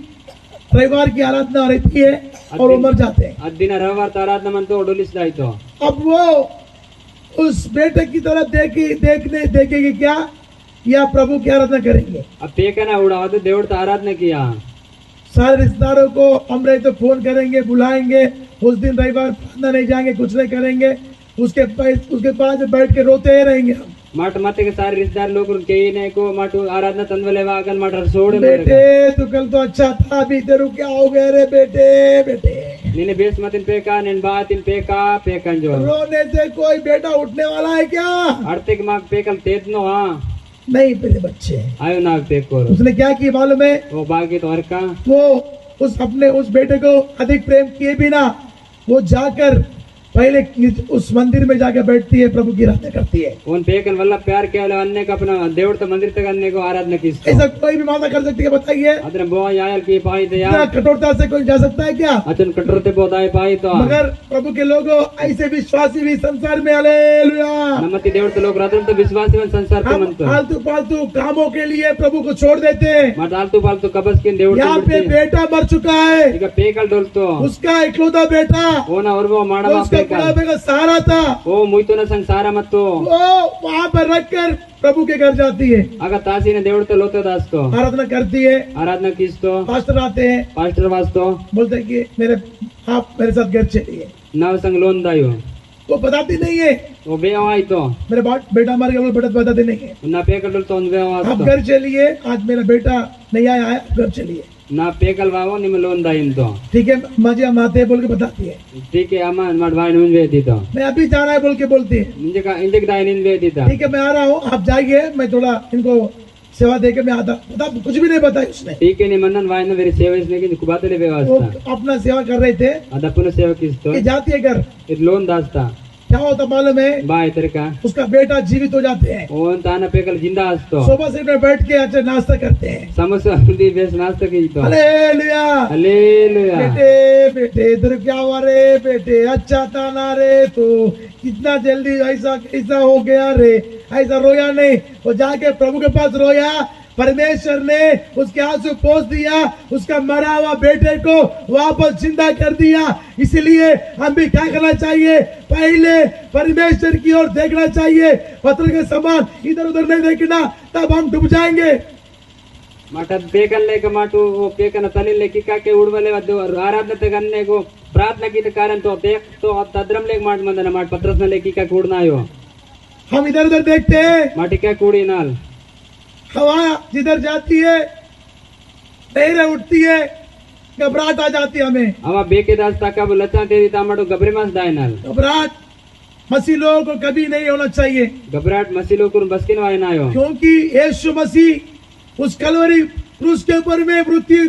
रविवार की आराधना रहती है और वो मर जाते हैं। अद दिन रविवार ताराधना मन तो डोलिस दाई तो अब वो उस बेटे की तरफ देखेगी क्या, या प्रभु की आराधना करेंगे? अब फेंकना उड़ा तो देवड़ ता आराधना किया सारे रिश्तेदारों को हम रहे तो फोन करेंगे, बुलाएंगे, उस दिन रविवार प्रार्थना नहीं जाएंगे, कुछ नहीं करेंगे, उसके पास बैठ के रोते ही रहेंगे हम। माट माते के सारे रिश्तेदार लोग के ने को माटू आराधना तंदवले वागन माट सोड़े बेटे तू कल तो अच्छा था, अभी तेरू क्या हो गया रे बेटे? नीने बेस मतिन पेका निन बातिन पेकन जो रोने से कोई बेटा उठने वाला है क्या? आर्थिक माग पेकल तेज नो हाँ नहीं मेरे बच्चे, आयो नाग पेकोर उसने क्या किया मालूम है? वो बाकी तो हर का वो उस बेटे को अधिक प्रेम किए बिना वो जाकर पहले उस मंदिर में जाकर बैठती है, प्रभु की आराधना करती है। उन पेकन वल्ला प्यार के वाले अन्य का अपना देवड़ तो मंदिर तक अन्य को आराधना की ऐसा कोई भी माता कर सकती है बताइए? अदर बो यायल की पाई तो इतना यार कठोरता से कोई जा सकता है क्या? अचन कटरते बोदाय पाई तो मगर प्रभु के लोगों ऐसे विश्वासी भी संसार में, हालेलुया। नमति देवड़ तो लोग रातन तो विश्वासी में संसार के हम मन तो फालतू फालतू कामों के लिए प्रभु को छोड़ देते हैं। मत आलतू फालतू कबस के देवड़ यहाँ पे बेटा मर चुका है, इका पेकल डोल तो उसका इकलौता बेटा, वो ना और वो माड़ा वो उसका पेकल बुढ़ापे का सहारा था, ओ मुई तो ना संसारा मत तो वो वहाँ पर रखकर प्रभु के घर जाती है, अगर तासी ने देवड़ तो लोते दास तो आराधना करती है। आराधना किस तो पास्टर आते हैं, पास्टर वास तो बोलते हैं कि आप मेरे साथ घर चलिए। नाव संग लोन दायो वो बताती नहीं है वो बे आई तो मेरे बेटा मर गया, वो बताते नहीं है। ना पेकल डोल तो बे आवाज आप तो घर चलिए, आज मेरा बेटा नहीं आया है, आप घर चलिए, ना पेकल वावो निम लोन दाइन तो ठीक है मजिया माते बोल के बताती है। ठीक है अमन मट भाई नुन वेदी तो मैं अभी जाना है बोल के बोलती है। इंजे का दाइन इन वेदी था ठीक है मैं आ रहा हूँ, आप जाइए, मैं थोड़ा इनको सेवा दे के मैं आता। बता कुछ भी नहीं बताया उसने, ठीक है निमन वाई ने मेरी सेवा इसने की कुबाते ले वो व्यवस्था अपना सेवा कर रहे थे। अदपुन सेवा किस तो ये जाती है घर, इत लोन दास्ता क्या होता मालूम है? बाय तेरे का उसका बेटा जीवित हो जाते हैं। ओन ताना पेकल जिंदा हस्तो सोफा सेट में बैठ के अच्छा नाश्ता करते हैं। समोसा दी बेस नाश्ता की तो हालेलुया। हालेलुया बेटे इधर क्या हुआ रे बेटे? अच्छा था ना रे, तो कितना जल्दी ऐसा कैसा हो गया रे? ऐसा रोया नहीं, वो जाके प्रभु के पास रोया, परमेश्वर ने उसके आंसू पोंछ दिया, उसका मरा हुआ बेटे को वापस जिंदा कर दिया। इसलिए हम भी क्या करना चाहिए? पहले परमेश्वर की ओर देखना चाहिए, पत्थर के समान इधर उधर नहीं देखना, तब हम डूब जाएंगे। मट पेकल लेके माटू वो पेकन तली लेके का के उड़वले आराधना ते करने को प्रार्थना की कारण तो देख तो अब तद्रम लेके माट मंदन माट पत्रस ने लेके का कूड़ना आयो हम इधर उधर देखते हैं, माटी क्या कूड़ी नाल हवा जिधर जाती है, लहरें उठती है, घबराहट आ जाती है हमें। अवा बेके दास ताका लचा तेरी तामाटो गबरे मास दायनाल घबराहट मसीह लोगों को कभी नहीं होना चाहिए, घबराहट मसीलो कुन बसकिन वायनायो क्योंकि यीशु मसीह उस कलवरी क्रूस के ऊपर में मृत्यु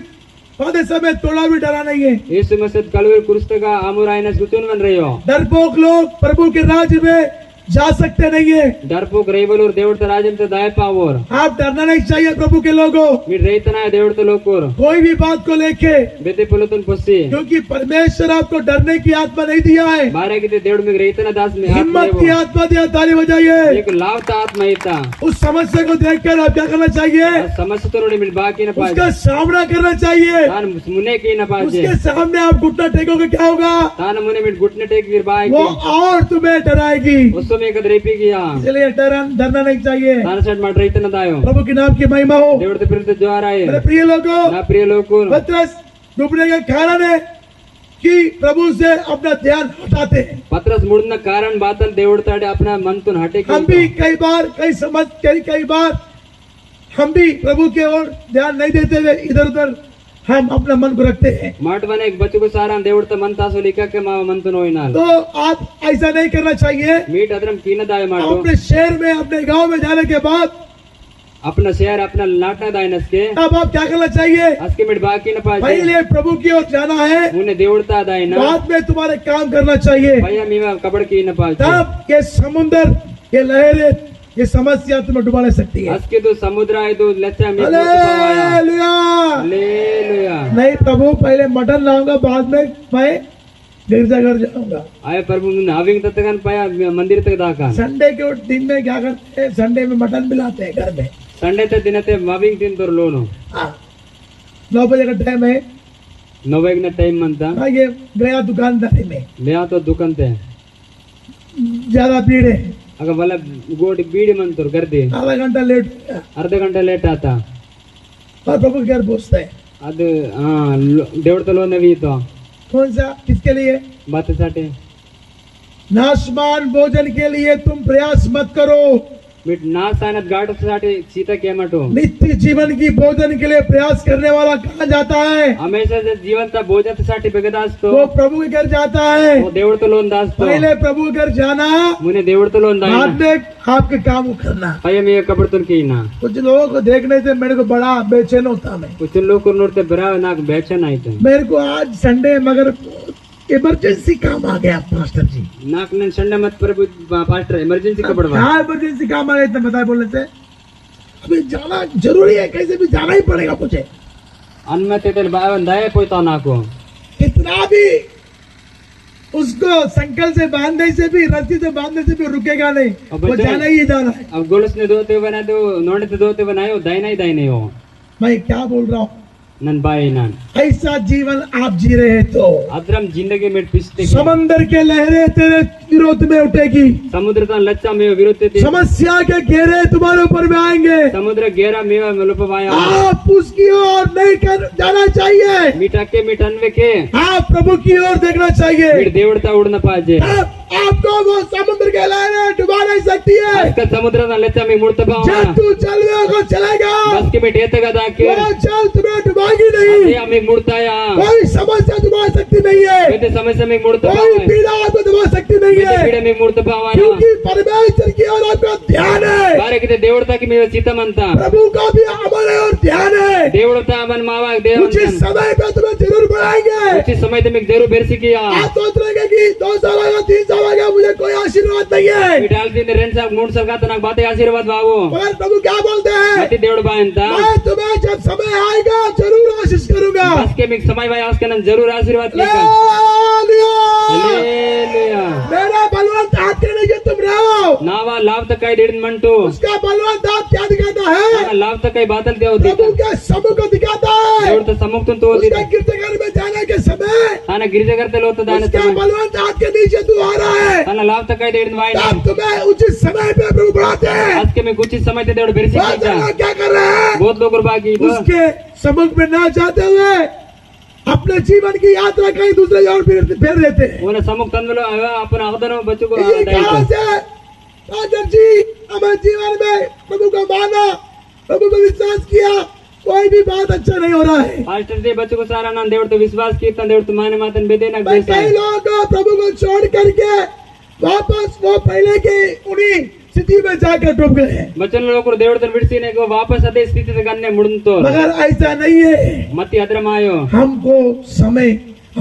पाने समय थोड़ा भी डरा नहीं है। यीशु मसीह कलवर कुरुस्तगा आमुरायनस गुतुन मन रहियो डरपोक लोग प्रभु के राज्य में जा सकते नहीं है। डरपोक रेवलोर देवड़ता राजन ते दाय पावोर आप डरना नहीं चाहिए प्रभु के लोगों, मीट रेतना देवड़ता लोकोर कोई भी बात को लेके, बेते पुलतन पुस्सी क्योंकि परमेश्वर आपको डरने की आत्मा नहीं दिया है, बारे की देवड़ में रेतना दास में हिम्मत की आत्मा दिया। ताली बजाइए। एक लावता आत्मा इता उस समस्या को देखकर आप क्या करना चाहिए? समस्या तो नोड़ी मिट बाकी न पाजे उसका सामना करना चाहिए। तान मुने की न पाजे उसके सामने आप घुटना टेकोगे, क्या होगा? तान मुने मिट घुटने टेक गिर बाय वो और तुम्हें डराएगी। उसो में कद रेपी किया इसलिए डरना नहीं चाहिए। तान सेट मट रेतना दायो प्रभु के नाम की महिमा हो। देवड़ते फिरते जो आ रहा मेरे है प्रिय लोगों, ना प्रिय लोगों पतरस डूबने का कारण है कि प्रभु से अपना ध्यान हटाते हैं। पत्रस मुड़ना कारण बातल देवड़ताड़े अपना मन तो हटे हम भी कई बार हम भी प्रभु के ओर ध्यान नहीं देते हुए इधर उधर हम अपना मन को रखते हैं। माट बने एक बच्चों को सारा देवड़ता मन तासो लिखा के माँ मन तो नोई नाल तो आप ऐसा नहीं करना चाहिए। मीट अदरम कीन दाय माटो अपने शहर में अपने गांव में जाने के बाद अपना शहर अपना लाटना दायनस के अब आप क्या करना चाहिए? अस्के मिट बाकी न पाजे पहले प्रभु की ओर जाना है, मुने देवड़ता दायना बाद में तुम्हारे काम करना चाहिए। भैया मीवा कबड़ की न पाजे तब ये समुन्दर, ये लहरें, ये समस्या तुम्हें डुबा नहीं सकती है। अस्के तो समुद्र आए तो लच्चा में हालेलुया। हालेलुया नहीं प्रभु, पहले मटन लाऊंगा, बाद में मैं गिरजाघर जाऊंगा। आए प्रभु नाविंग तक पाया मंदिर तक दाका संडे के दिन में क्या करते हैं? संडे में मटन भी लाते हैं घर में। संडे ते दिन ते माविंग दिन तो लोनो 9 बजे का टाइम है। 9 बजे टाइम मनता हाँ, ये गया दुकानदारी में, ले तो दुकान ते ज्यादा भीड़ है, अगर वाला गोट बीड़ी मन तो कर दे आधा घंटा लेट हो गया अर्धा घंटा लेट आता और प्रभु के घर पहुंचता है। अद हाँ देवड़ तो लो नवी तो कौन सा? किसके लिए? बात साटे नाशमान भोजन के लिए तुम प्रयास मत करो, मिट नास आनत गाट साटे सीता के मटो नित्य जीवन की भोजन के लिए प्रयास करने वाला कहाँ जाता है? हमेशा से जीवन ता भोजन साटे बेगदास तो वो प्रभु के घर जाता है। वो देवड़ तो लोन दास तो पहले प्रभु के घर जाना, मुने देवड़ तो लोन बाद दाई में आपके काम को करना। भैया मैं कपड़ तो की ना कुछ लोगों को देखने से मेरे को बड़ा बेचैन होता मैं। कुछ लोग को नोटते बरा ना बेचन आई थे मेरे को आज संडे मगर इमरजेंसी काम आ गया पास्टर जी। नाक ने संडे मत प्रभु पास्टर इमरजेंसी कपड़ हाँ, इमरजेंसी काम आ गया, इतना बताए बोलने से अभी जाना जरूरी है, कैसे भी जाना ही पड़ेगा मुझे। अनमत तेल बावन दाए कोई तो ना को कितना भी उसको संकल से बांधने से भी, रस्सी से बांधने से भी रुकेगा नहीं, अब वो बच्चे- जाना ही जाना है। अब गोलस ने दोते बना दो नोड़े ते दोते बनायो दाई नहीं हो मैं क्या बोल रहा हूँ? नन बाई नन ऐसा जीवन आप जी रहे हैं तो अदरम जिंदगी में पिसते समंदर के लहरें तेरे विरोध में उठेगी, समुद्र का लच्चा में विरोध थे समस्या के घेरे तुम्हारे ऊपर में आएंगे। समुद्र गहरा मेवा लुपवाया आप उसकी ओर नहीं कर जाना चाहिए, मीठा के मीठनवे के आप प्रभु की ओर देखना चाहिए। मीठ देवड़ता उड़ना पाजे आपको वो समुद्र के लहरें डुबा नहीं सकती है। आजकल समुद्र का लच्चा में मुड़ता पावा जब तू चलवे को चलेगा, बस के मीठे तक अदा के वो चल तुम्हें डुबाएगी नहीं। हमें मुड़ता या कोई समस्या डुबा सकती नहीं है, बेटे समय समय मुड़ता कोई पावा पीड़ा आपको डुबा सकती नहीं बेटे है, पीड़े में मुड़ता पावा क्योंकि परमेश्वर की ओर आपका ध्यान है। बारे किते देवड़ता की मेवा सीता मनता प्रभु का भी हमारे और ध्यान है। देवड़ता मन मावा देव कुछ इस समय पे तुम्हें जरूर बढ़ाएंगे। उसी समय तो मैं जरूर बेरसी किया आप सोच रहे हैं कि 2 साल आएगा, 3 साल आएगा, मुझे कोई आशीर्वाद नहीं है, मिठाल दिन रेन साहब मूड साल का तो नाक बातें आशीर्वाद बाबू मगर प्रभु क्या बोलते हैं? मती देवड़ बायंता मैं तुम्हें जब समय आएगा जरूर आशीष करूंगा। बस के मिक समय भाई आज के नाम जरूर आशीर्वाद लेगा हालेलुया। हालेलुया मेरा बलवंत हाथ के नीचे तुम रहो। नावा लाभ तक कई डेढ़ मंटो उसका बलवंत हाथ क्या दिखाता है? लाभ तक कई बादल देव प्रभु के समूह को दिखाता है। देवड़ तो समुख तो उसका गिरजाघर में जाने के समय ताना गिरजा करते लो तो दाने उसका समय बलवंत हाथ के नीचे तू आ रहा है, ताना लाभ तक कई डेढ़ वाई तब तुम्हें उचित समय पे प्रभु बढ़ाते हैं। आज के में कुछ ही समय ते देवड़ बेरसी वो किया जगह क्या कर रहे हैं? बहुत लोग बाकी तो उसके सम्मुख में ना जाते हुए अपने जीवन की यात्रा कहीं दूसरे ओर फेर देते हैं। उन्हें समुख तंदलो अपना अवधन बच्चों को ये कहां से? पास्टर जी, हमें जीवन में प्रभु को माना, प्रभु को विश्वास किया, कोई भी बात अच्छा नहीं हो रहा है। పాస్టర్ దే బచ్చుకు సారా నా దేవుడితో విశ్వాస్ కీర్తన దేవుడితో మానే మాతన్ బెదే నాకు पर దేశా कई लोग प्रभु को छोड़ करके वापस वो पहले की उन्हीं स्थिति में जाकर डूब गए हैं। బచ్చన్లో ఒకరు దేవుడితో విడిసి నీకు వాపస్ అదే స్థితికి గన్నే ముడుంతో मगर ऐसा नहीं है। మతి అద్రమాయో हमको समय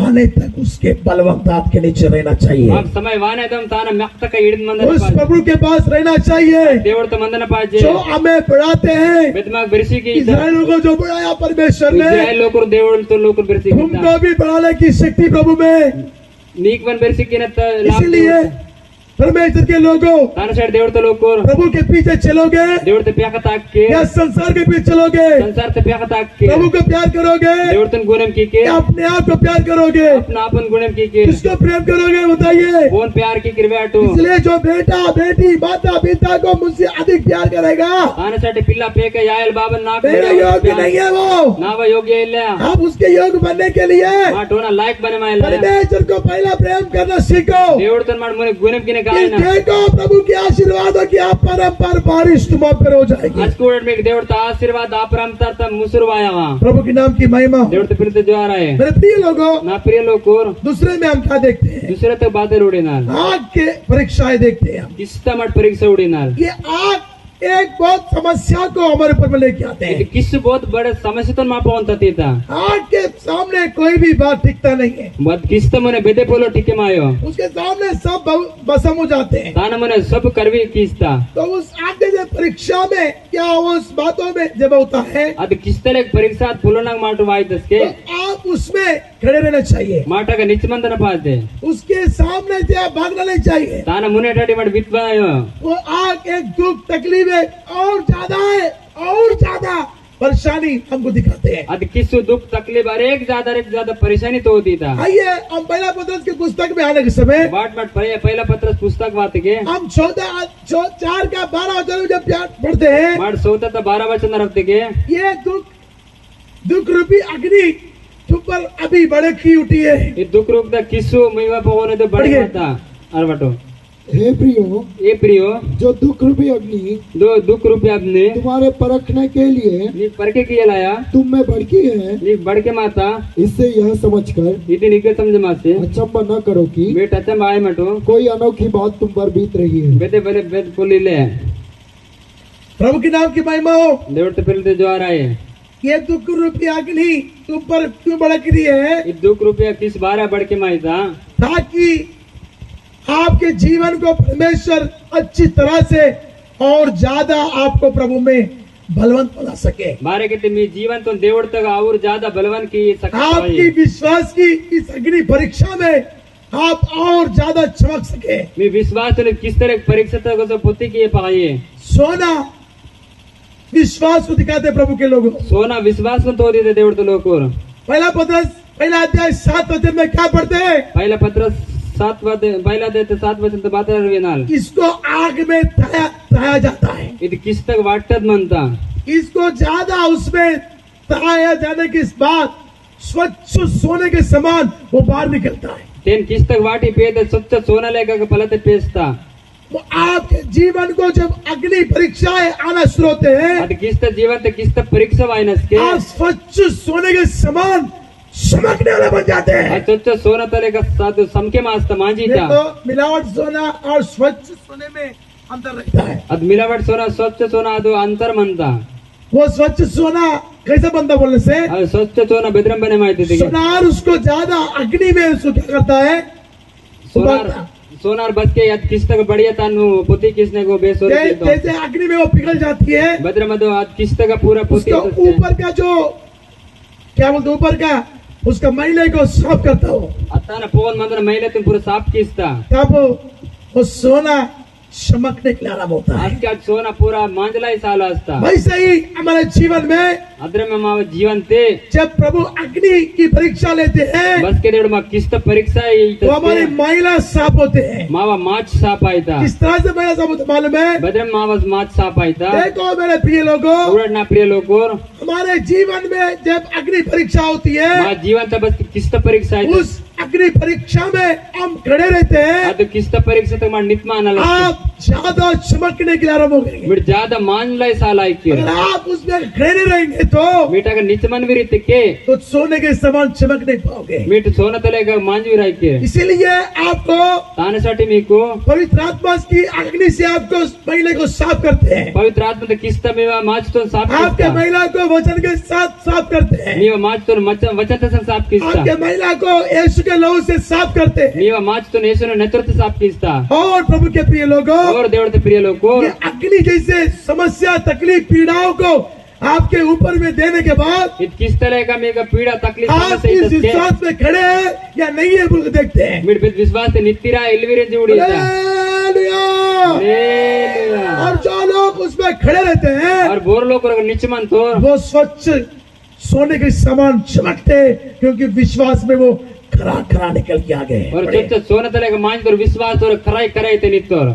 आने तक उसके बलवंत हाथ के नीचे रहना चाहिए। మాకు సమయ వానేదం తాన మెత్తక ఇడిన మందన उस प्रभु के पास रहना चाहिए దేవుడితో మందన పాజే जो हमें पढ़ाते हैं। బెదమాక్ బెరిసికి इस्राएलियों को जो पढ़ाया परमेश्वर ने, ఇజ్రాయెల్ లోకరు దేవుడితో లోకరు బెరిసికి तुमको भी पढ़ाने की शक्ति प्रभु में। నీకు వన్ బెరిసికినత इसलिए परमेश्वर के लोगों తాన సైడ్ దేవుడితో లోకరు प्रभु के पीछे चलोगे దేవుడితో పేక తాక్కే या संसार के पीछे चलोगे, సంసారతో పేక తాక్కే प्रभु को प्यार करोगे దేవుడితో గుణం కీకే या अपने आप को प्यार करोगे? अपना अपन गुणम कीके किसको प्रेम करोगे बताइए? कौन प्यार की किरवेटू इसलिए जो बेटा बेटी माता पिता को मुझसे अधिक प्यार करेगा ఆనసటి పిల్ల పేక యాయల్ బాబన్ నాకు मेरे योग्य नहीं है वो। నావ యోగ్య ఇల్ల आप उसके योग्य बनने के लिए మా టోన లైక్ బనే మాయల परमेश्वर को पहला प्रेम करना सीखो। దేవుడితో మాడు మన గుణం కినే कि కాయన देखो प्रभु के आशीर्वादों की आप परंपर बारिश तुम पर हो जाएगी। అస్కూడ మీకు దేవుడితో ఆశీర్వాద అపరంతత ముసురువాయవా प्रभु के नाम की महिमा हो। దేవుడితో పిలితే జోరాయే मेरे प्रिय लोगों, నా ప్రియ లోకోర్ दूसरे में हम क्या देखते हैं? दूसरे तक बातें उड़ीनाल आग के परीक्षाएं देखते हैं हम। किस्ता मट परीक्षा उड़ीनाल ये आग एक बहुत समस्या को हमारे ऊपर में लेके आते ఇది हैं। किस बहुत बड़े समस्या तो मापवन ततीता आग के सामने कोई भी बात टिकता नहीं है। मत किस्ता मने बेदे पोलो टिके मायो उसके सामने सब भस्म हो जाते हैं। ताना मने सब करवी किस्ता तो उस आग के परीक्षा में क्या उस बातों में जब होता है అది కిస్తలే పరీక్ష పులనగ మాట వాయిదస్కే तो आप उसमें खड़े रहना चाहिए। మాటగా నిత్యమందన పాదే उसके सामने से आप भागना नहीं चाहिए। తాన మునేటటి మడి విత్వాయో वो आग एक दुख तकलीफ है और ज्यादा है और ज्यादा परेशानी हमको दिखाते हैं। అది కిస్సు దుఃख तकलीफ अरे एक ज्यादा परेशानी तो होती था आइए हम पहला पत्रस की पुस्तक में आने के समय बाट बाट पहला पत्र पुस्तक बात के हम 4 का 12 वचन जब पढ़ते हैं, बाट 12 वचन रखते के ये दुख रूपी अग्नि तुम पर अभी भड़की उठी है। ये दुख रूप दा किस्सु मैवा पवने तो बड़ी पढ़िए। था अरवटो हे प्रियो, ए प्रियो जो दुख रूपी अग्नि दो दुख रूप आपने तुम्हारे परखने के लिए नी परके किया लाया तुम में भड़की है, नी बढ़ के माता इससे यह समझकर इतनी निकल समझ मासे अचंबा न करो कि बेटा चम आए मटो कोई अनोखी बात तुम पर बीत रही है। बेटे पहले बेद पुली ले प्रभु के नाम की महिमा हो। देवट पहले जो आ रहा है ये दुख रूपी अग्नि तुम पर क्यों भड़क रही है? ये दुख रुपया किस बारह बढ़ के मायता ताकि आपके जीवन को परमेश्वर अच्छी तरह से और ज्यादा आपको प्रभु में बलवंत बना सके। बारह के मी जीवन तो देवड़ तक और ज्यादा बलवन की आपकी विश्वास की इस अग्नि परीक्षा में आप और ज्यादा चमक सके। मी विश्वास ने किस तरह परीक्षा तक पुति की पाइए सोना विश्वास को दिखाते प्रभु के लोगों। सोना विश्वास को तो देते देवड़ तो लोग पहला पत्रस पहला अध्याय 7 वचन में क्या पढ़ते हैं? पहला पत्र 7 वचन तो बात नाल इसको आग में तराया जाता है। ఇది किस तक वाटत मनता इसको ज्यादा उसमें तराया जाने के बाद स्वच्छ सोने के समान वो बाहर निकलता है। तेन किस तक वाटी पेद स्वच्छ सोना लेकर पलते पेस्ता वो आपके जीवन को जब अग्नि परीक्षाएं आना शुरू होते हैं, అది किस तक जीवन ते किस तक परीक्षा वाइनस के आप स्वच्छ सोने के समान चमकने वाले बन जाते हैं। स्वच्छ सोना तले का साथ समके मास्ता मांजीता देखो मिलावट सोना और स्वच्छ सोने में अंतर रहता है। ಅದು ಮಿಲಾವಟ್ ಸೋನಾ ಸ್ವಚ್ಛ ಸೋನಾ ಅದು ಅಂತರ ಮಂತ वो स्वच्छ सोना कैसे बनता बोलने से ಅದು ಸ್ವಚ್ಛ ಸೋನಾ ಬೆದ್ರಂಬನೆ ಮಾಹಿತಿ सोनार उसको ज्यादा अग्नि में उसको क्या करता है? उबालता। सोनार बच के याद किस तक बढ़िया तानु पुती किसने को बेसोर जैसे अग्नि में वो पिघल जाती है, भद्र मधो आज किस तक पूरा पुती उसका ऊपर का जो क्या बोलते ऊपर का उसका मैले को साफ करता हो, अताना पवन मंदर महिला तुम पूरा साफ किसता तब वो सोना चमकने के लिए आरंभ होता है। आज के आज सोना पूरा मांजला ही साल आस्ता वैसे ही हमारे जीवन में अद्र में माव जीवन ते जब प्रभु अग्नि की परीक्षा लेते हैं, बस के देड़ मा किस तक परीक्षा तो हमारी महिला साफ होते हैं। मावा माच साफ आयता किस तरह से महिला साफ होते मालूम है? भद्र मावा माच साफ आयता देखो मेरे प्रिय लोगों, उड़ना ना प्रिय लोगों हमारे जीवन में जब अग्नि परीक्षा होती है, मा जीवन तक बस किस तक परीक्षा है उस अग्नि परीक्षा में हम खड़े रहते हैं। ಅದು ಕಿಸ್ತ ಪರೀಕ್ಷೆ ತಗ ಮಾಡಿ ನಿತ್ಮ ಅನ್ನಲ್ಲ आप ज्यादा चमकने के लिए आरंभ हो गए। మీరు జాద మాన్లై సాలాయికి अगर आप उसमें खड़े नहीं रहेंगे तो మీటగ నిచమన్ విరితికే सोने के समान चमक नहीं पाओगे। మీటు సోనతలేగ మాంజి విరాయికి इसीलिए आपको తానసాటి మీకు पवित्र आत्मा की अग्नि से आपको महिला को साफ करते हैं। పవిత్ర ఆత్మతో కిస్త మీవ మాచుతో సాఫ్ आपके కిస్తా महिला को वचन के साथ साफ करते हैं। మీవ మాచుతో వచనత సాఫ్ కిస్తా आपके महिला को यीशु के लहू से साफ करते हैं। మీవ మాచుతో యేసును నేతృత్వ సాఫ్ కిస్తా और प्रभु के प्रिय लोगों, और దేవుడితో ప్రియ లోకు ये अग्नि जैसे समस्या तकलीफ पीड़ाओं को आपके ऊपर में देने के बाद ఇది కిస్తలేక మీకు పీడ తక్లీఫ్ आप సమస్య इस ఇస్తే विश्वास में खड़े हैं या नहीं है बोल के देखते हैं। మీరు విశ్వాస నిత్తిరా ఎల్విరే జూడి हालेलुया। और जो लोग उसमें खड़े रहते हैं और बोर लोग निचमन तो वो स्वच्छ सोने के समान चमकते, क्योंकि विश्वास में वो खरा खरा निकल के आ गए। और चొచ్చ సోనతలేక మాంజి విశ్వాస కరాయి కరాయి నిత్తోరు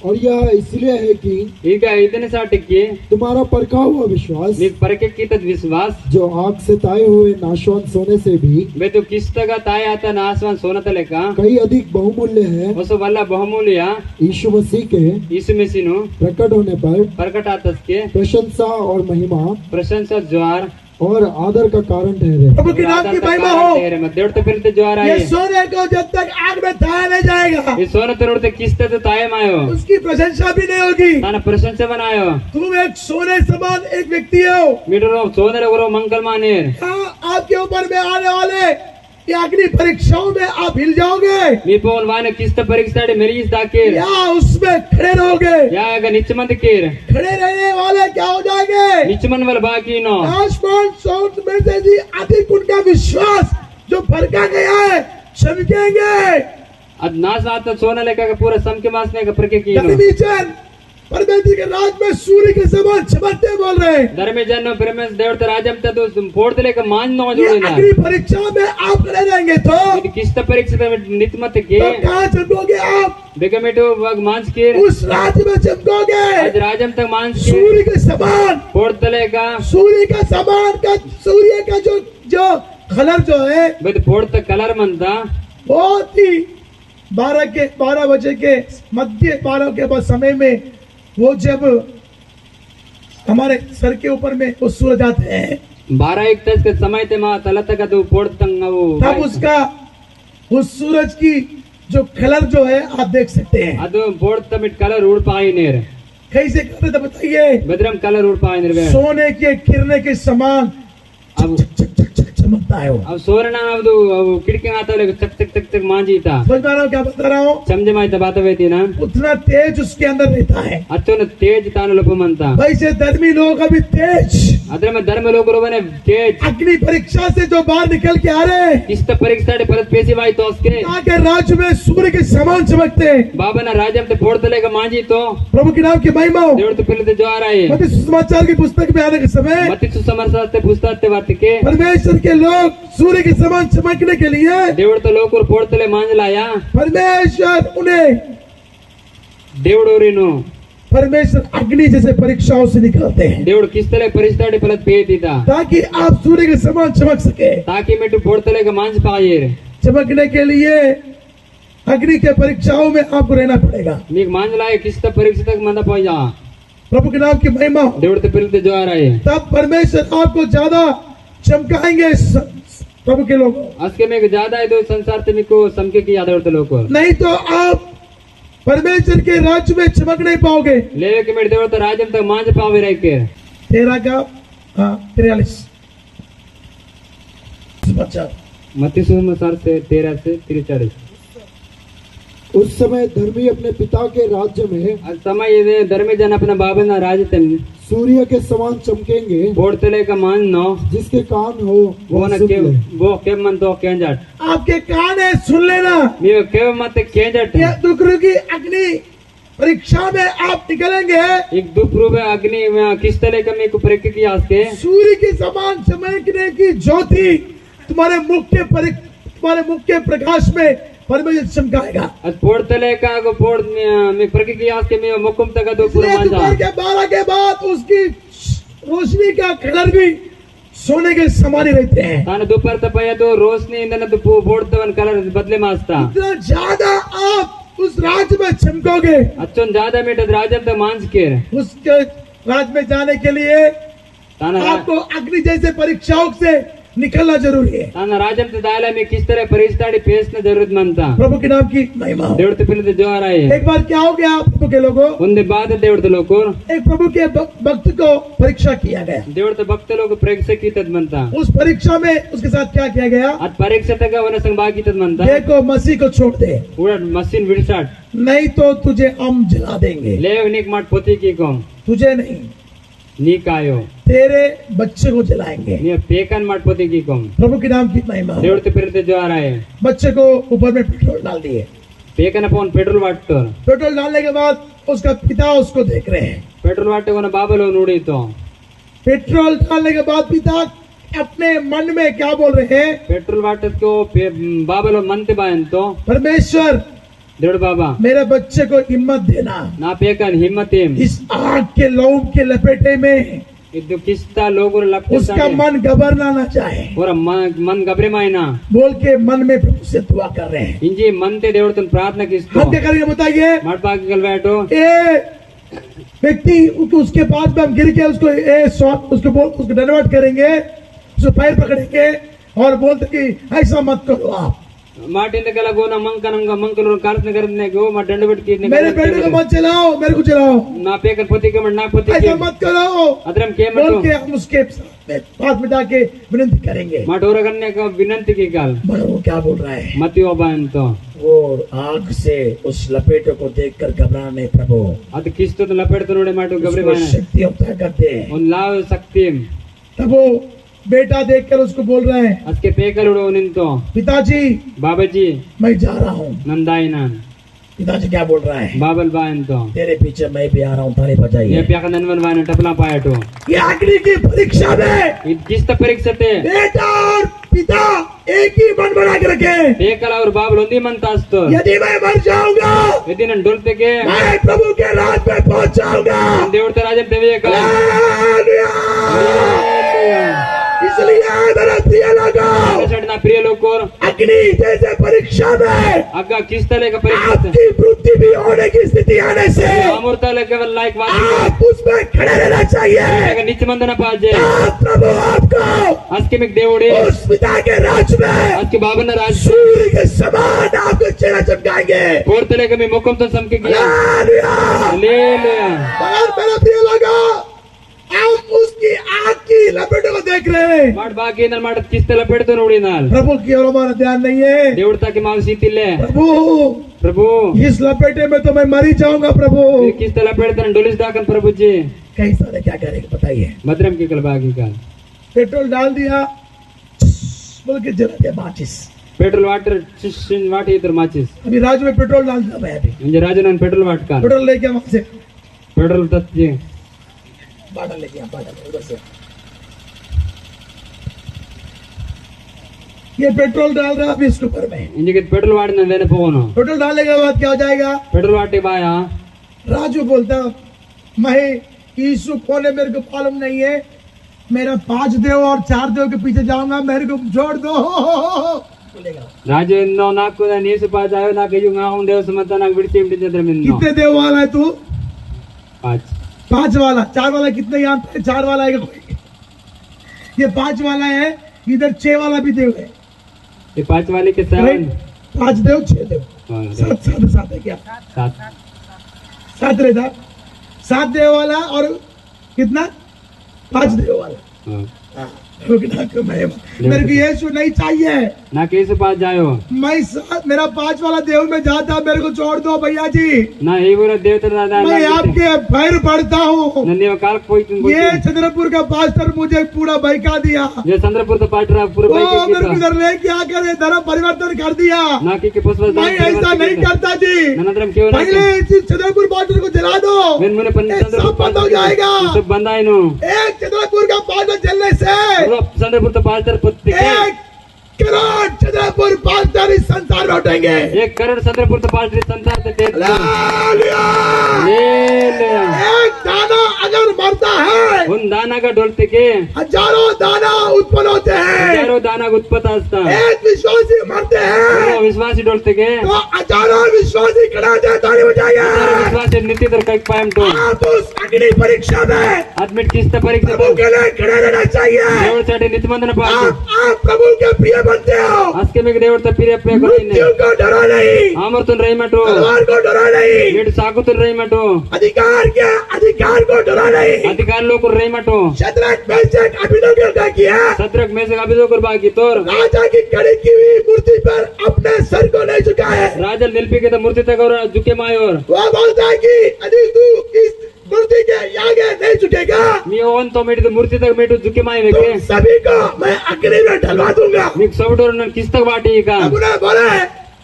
और यह इसलिए है कि ಈಗ ಇದನ್ನ ಸಾಟಿಕ್ಕೆ तुम्हारा परखा हुआ विश्वास మీకు పరికెక్కిత విశ్వాస్ जो आग से ताए हुए नाशवान सोने से भी बेतु किस्तगा ताय आता नासवान सोनतलेका कई अधिक बहुमूल्य है। ಹೊಸ ವಲ್ಲ ಬಹುಮೂಲ್ಯ यीशु मसीह के ಯीशु ಮೆಸಿನು प्रकट होने पर ಪ್ರಕಟಾತಸ್ಕೆ प्रशंसा और महिमा ಪ್ರಶಂಸಾ ಜ್ವಾर और आदर का कारण ठहरे। प्रभु के नाम की महिमा हो। ದೇವತೆ फिरते ಜ್ವಾರ ये सोने को जब तक आग में ताया नहीं जाएगा ಈ ಸೋನತ ನೋಡ್ತೆ ಕಿಸ್ತದ ತಾಯ ಮಾಯೋ उसकी प्रशंसा भी नहीं होगी। ತಾನ ಪ್ರಶಂಸೆ ಬನಾಯೋ तुम एक सोने समान एक व्यक्ति हो। मीटर सोनरे गुरो मंगल मानेर हाँ, आपके ऊपर में आने वाले ये अग्नि परीक्षाओं में आप हिल जाओगे మీ పోన్ వాన కిస్త పరీక్షాడి మెరిగిస్ దాకేర్ या उसमें खड़े रहोगे। యాగ నిచ్చమంత కేర్ खड़े रहने वाले क्या हो जाएंगे? నిచ్చమన్ వల బాకీనో आसमान साउथ में से भी अधिक उनका विश्वास जो भड़का गया है चमकेंगे। ಅದ್ ನಾಸ ಆತ ಸೋನಲೆಕ ಪೂರ ಸಂಕೆ ಮಾಸನೆ ಪ್ರಕೆಕೀನೋ धर्मीजन परमेश्वर के राज में सूर्य के समान चमकते बोल रहे हैं। ಧರ್ಮಜನ ಪ್ರೇಮಸ್ ದೇವತ ರಾಜಂ ತದು ಪೋಡ್ತಲೆಕ ಮಾನ್ ನೋ ये ಜೋಡಿನ अग्नि परीक्षा में आप खड़े रहेंगे तो ಇದು ಕಿಸ್ತ ಪರೀಕ್ಷೆ ನಿತ್ಮತಕ್ಕೆ कहाँ चमकोगे आप? बेगमेटो वग मांस के उस राज्य में चमकोगे आज राजम तक मांस के सूर्य के समान। पोड़तलेगा सूर्य का समान का सूर्य का जो कलर जो है बेद पोड़त कलर मनता बहुत ही 12 बजे के मध्य 12 के बाद समय में वो जब हमारे सर के ऊपर में वो सूरज आते हैं 12:31 के समय ते मां तलत का तो पोड़तंग वो तब उसका उस सूरज की जो कलर जो है आप देख सकते हैं। ಅದು पोड़त मिट कलर उड़ पाई नेर कैसे करते तो बताइए। बेदरम कलर उड़ पाई नेर सोने के किरने के समान अब चक चक चक चमकता है वो। अब सोरना ಅದು ಕಿಟಕಿ ಆತಲೆ ಚಕ್ ಚಕ್ ಚಕ್ ಚಕ್ ಮಾಂಜಿತಾ समझ पा रहा हूँ क्या बता रहा हूँ? समझे माइता बात वेती ना उतना तेज उसके अंदर रहता है। ಅಚ್ಚೋನ ತೇಜ್ ತಾನು ಲಪಮಂತ वैसे धर्मी लोग अभी तेज ಅದ್ರ में धर्म लोग रोवने तेज अग्नि परीक्षा से जो बाहर निकल के आ रहे हैं किस्त परीक्षा परत पेशी वाई तो उसके आगे राज्य में सूर्य के समान चमकते हैं। बाबा ना राजम ते पोड़तलेगा मांजी तो प्रभु के नाम की महिमा हो। देवड़ तो पहले जो आ रहा है मत्ती सुसमाचार की पुस्तक में आने के समय मत्ती सुसमाचार पुस्तक वार्तिके परमेश्वर के लोग सूर्य के समान चमकने के लिए देवड़ तो लोग और पोड़तले मांज लाया परमेश्वर उन्हें देवड़ोरीनो परमेश्वर अग्नि जैसे परीक्षाओं से निकालते हैं देवड़ किस्तले परिस्ताड़ी फलत पेतीता ताकि आप सूर्य के समान चमक सके। ताकि मेटू पोड़तलेगा मांज पाये चमकने के लिए अग्नि के परीक्षाओं में आपको रहना पड़ेगा। मीक मांज लाए किस्त परीक्षा तक मंदा पाई जा प्रभु के नाम की महिमा हो। देवड़ तो पहले जो आ रहा है तब परमेश्वर आपको ज्यादा चमकाएंगे प्रभु के लोग। अस्के में ज्यादा है तो संसार से मेको समके की याद होते लोग नहीं तो आप परमेश्वर के राज्य में चमक नहीं पाओगे। लेवे के मेरे देवड़ तो राजम तक मांज पावे रह के 13:43 समाचार मत्ती सुसमाचार से 13 से 43 उस समय धर्मी अपने पिता के राज्य में आज समय ये धर्मी जन अपना बाबा ना राज तन सूर्य के समान चमकेंगे। पोड़तले का मान नो जिसके कान हो वो न सुन के ले। वो के मन तो केंजट आपके कान है सुन लेना। नीव के मत केंजट ये दुख की अग्नि परीक्षा में आप निकलेंगे एक दुप्रूप अग्नि में किस तरह का मेरे को परीक्षा की आस्ते सूर्य के समान चमकने की ज्योति तुम्हारे मुख के प्रकाश में परमेश्वर चमकाएगा। आज पोड़तले का को पोड़ में परीक्षा की आस्ते में मुकुम तक तो पूरा इसलिए मांजा दोपहर के 12 के बाद उसकी रोशनी का कलर भी सोने के समान ही रहते हैं। ताने दोपहर तपया तो रोशनी इंदन तो पोड़तवन कलर बदले मास्ता इतना ज्यादा आप उस राज्य में चमकोगे, अच्छों ज्यादा मीठा राजन तो मांस के उसके राज्य में जाने के लिए ताना आपको अग्नि जैसे परीक्षाओं से निकलना जरूरी है। ताना राजन तो दायला में किस तरह परिस्थिति फेस न जरूरत मनता प्रभु के नाम की महिमा हो। देवड़ तो पिले जो आ रहा है एक बार क्या हो गया प्रभु के लोगों, उनके बाद देवड़ तो लोग एक प्रभु के भक्त को परीक्षा किया गया। देवड़ तो भक्त लोग परीक्षा की तद मनता उस परीक्षा में उसके साथ क्या किया गया, अद परीक्षा तक वन संग बाकी तद मनता देखो मसीह को छोड़ दे, पूरा मशीन विड़साट नहीं तो तुझे हम जला देंगे। ले निक माट पोती की को तुझे नहीं, नी कायो तेरे बच्चे को जलाएंगे। नी पेकन माट पोती की को प्रभु के नाम की महिमा हो। देवड़ तो फिरते जो आ रहा है बच्चे को ऊपर में पेट्रोल डाल दिए। पेकन अपन पेट्रोल वाटतो पेट्रोल डालने के बाद उसका पिता उसको देख रहे हैं। पेट्रोल वाटे को बाबलो नूड़ी तो पेट्रोल डालने के बाद पिता अपने मन में क्या बोल रहे हैं, पेट्रोल वाटे को बाबलो मनते बायन तो परमेश्वर देवड़ बाबा मेरे बच्चे को हिम्मत देना, ना पेकन हिम्मतेम इस आग के लौ के लपेटे में इदु किस्ता लोगों लपटे उसका मन घबरना ना चाहे, और मन घबरे मायना बोल के मन में प्रभु से दुआ कर रहे हैं। इंजी मनते देवड़ तुम प्रार्थना किस्तो हम क्या करेंगे बताइए, मट बाकी कल बैठो ये व्यक्ति उसके पास में हम गिर के उसको धन्यवाद करेंगे, उसको पैर पकड़ेंगे और बोलते कि ऐसा मत करो आप, माटिंद कला गोना मंकन कार्य करने को मट दंडवट की मेरे बेटे को मत चलाओ, मेरे को चलाओ, ना पेकन पोती के मट ना पोती ऐसा के मत करो अदरम के बोल मटो के हम उसके पास में जाके विनती करेंगे। मट और करने का विनंती की गाल मगर वो क्या बोल रहा है, मती ओबान तो वो आग से उस लपेटों को देखकर घबरा नहीं प्रभु, अद किस्तो तो लपेट तो नोड़े माटो घबरे उसको मायना शक्ति और ताकत दे। उन लाव शक्ति तब वो बेटा देखकर उसको बोल रहा है, आज के पेकर उड़ो निंतो पिताजी बाबा जी मैं जा रहा हूँ। नंदाई नान पिताजी क्या बोल रहा है, बाबल बायन तो तेरे पीछे मैं भी आ रहा हूँ, ताली ये बजाइए। प्याका ननवन बायन टपला पाया तो ये अग्नि की परीक्षा में किस्त परीक्षा ते बेटा और पिता एक ही मन बना के रखे, पेकला और बाबल उन्दी मन तास्तो यदि मैं मर जाऊंगा यदि नन डोलते के मैं प्रभु के राज में पहुंच जाऊंगा। देवता राजन देवे का इसलिए मेरा प्रिय लोगों, ना प्रिय लोग और अग्नि जैसे परीक्षा में अग्गा किस तरह का परीक्षा आपकी वृद्धि भी होने की स्थिति आने से अमूर्ता लेवल लाइक आप उसमें खड़े रहना चाहिए। नीचे मंदना पाजे प्रभु आपको आज के में देवड़े उस पिता के राज में आज के बाबा ने राज सूर्य के समान आपको चेहरा चमकाएंगे। और तले के में मुकम तो समके गया हालेलुया। ले ले मगर मेरा प्रिय लोगों, आप उसकी आग की लपेटों को देख रहे हैं। माट बाकी नल माट किस तरह लपेट तो नोड़ी नाल प्रभु की ओर हमारा ध्यान नहीं है। देवड़ता के माव सीतिले प्रभु प्रभु इस लपेटे में तो मैं मर ही जाऊंगा प्रभु। किस तरह लपेट तो डोलिस दाकन प्रभु जी कई सारे क्या करेंगे बताइए। भद्रम की कल बाकी का पेट्रोल डाल दिया, बोल के जला दिया माचिस। पेट्रोल वाटर चिन वाट इधर माचिस अभी राजू में पेट्रोल डाल दिया मैं, अभी मुझे राजन पेट्रोल वाट का पेट्रोल लेके वहां से पेट्रोल तत्व बाटल लेके बाटल उधर से ये पेट्रोल डाल रहा अभी इसके ऊपर में। इनके पेट्रोल वाट ना देने पोनो पेट्रोल डालने के बाद क्या हो जाएगा, पेट्रोल वाटे बाया राजू बोलता मैं यीशु कौन है मेरे को मालूम नहीं है, मेरा 5 देव और 4 देव के पीछे जाऊंगा, मेरे को छोड़ दो बोलेगा। राजू इन्नो नाको ना नीस पास आयो ना केजू गाऊं देव समता ना विड़ती विड़ती चंद्र मिन्नो कितने देव वाला है तू? 5 वाला। 4 वाला कितने यहाँ पे 4 वाला है कोई? ये 5 वाला है, इधर 6 वाला भी देव है। ये 5 वाले के 7 5 देव 6 देव 7 है क्या? 7 रहता, 7 देव वाला और कितना 5 देव वाला। मेरे को यीशु नहीं चाहिए ना कैसे पास जायो मेरा 5 वाला देव में जाता, मेरे को छोड़ दो भैया जी। ना ये बोला देवता दादा मैं आपके पैर पड़ता हूँ। नन्हे काल कोई तुम ये चंद्रपुर का पास्टर मुझे पूरा बहका दिया। ये चंद्रपुर तो पास्टर पूरा वो मेरे को इधर ले क्या करे, धर्म परिवर्तन कर दिया। ना कि पुष्प मैं ऐसा नहीं करता जी। ननद्रम क्यों ना पहले चंद्रपुर पास्टर को जला दो, मैंने मुने सब बंद हो जाएगा। सब बंद है नो एक चंद्रपुर का पास्टर जलने से चंद्रपुर तो पास्टर 1 करोड़ चंद्रपुर पास्टर इस संसार में उठेंगे। 1 करोड़ चंद्रपुर तो पास्टर इस संसार से ले ले एक दाना अगर मरता है ಒಂದು ದಾನಾಗ ಡೊಳ್ತಿಗೆ हजारों दाना उत्पन्न होते हैं। ಹಜಾರೋ ದಾನಾಗ ಉತ್ಪತ್ತ ಆಸ್ತ एक विश्वासी मरते हैं ವಿಶ್ವಾಸಿ ಡೊಳ್ತಿಗೆ तो हजारों विश्वासी खड़ा हो जाए, ताली बजाइए। ವಿಶ್ವಾಸಿ ನಿಂತಿದ್ರ ಕೈ ಪಾಯಂಟು आप उस अग्नि परीक्षा में ಅದ್ಮಿಟ್ ಕಿಸ್ತ ಪರೀಕ್ಷೆ प्रभु के लिए खड़े रहना चाहिए। ದೇವರ ಚಾಟಿ ನಿಂತ್ಮಂದನ ಪಾಡು आप प्रभु के प्रिय बनते हो। ಅಸ್ಕೆ ಮಿಗೆ ದೇವರ ತಪ್ಪಿರೆ ಪ್ರಿಯ मृत्यु को डरो नहीं, ಆಮರ್ತನ್ ರೈಮಟು तलवार को डरो नहीं, వీడు సాకుతున్ రೈమಟು अधिकार को डरो नहीं। అధికారులు రೈమಟು शद्रक मेशक अबेदनगो क्या किया? ಸದ್ರಕ್ ಮೇಸಗ ಅಭಿದೋಕರ್ ಬಾಗಿ ತೋರ್ राजा की खड़ी की हुई मूर्ति पर अपने सर को नहीं झुकाए। ರಾಜಲ್ ನಿಲ್ಪಿಗೆ ಮೂರ್ತಿ ತಗೋರ ಜುಕೆ ಮಾಯೋರ್ वो बोलता है कि यदि तू इस मूर्ति के आगे नहीं झुकेगा ನೀವು ಒಂದ್ ತೊಮಿಡಿದ ಮೂರ್ತಿ ತಗ ಮೇಟು ಜುಕೆ ಮಾಯಬೇಕೆ तुम सभी को मैं अग्नि में डलवा दूंगा। మీకు సౌడోర్ నన్ను కిస్తಗ బాటి ಈಗ अब उन्हें बोले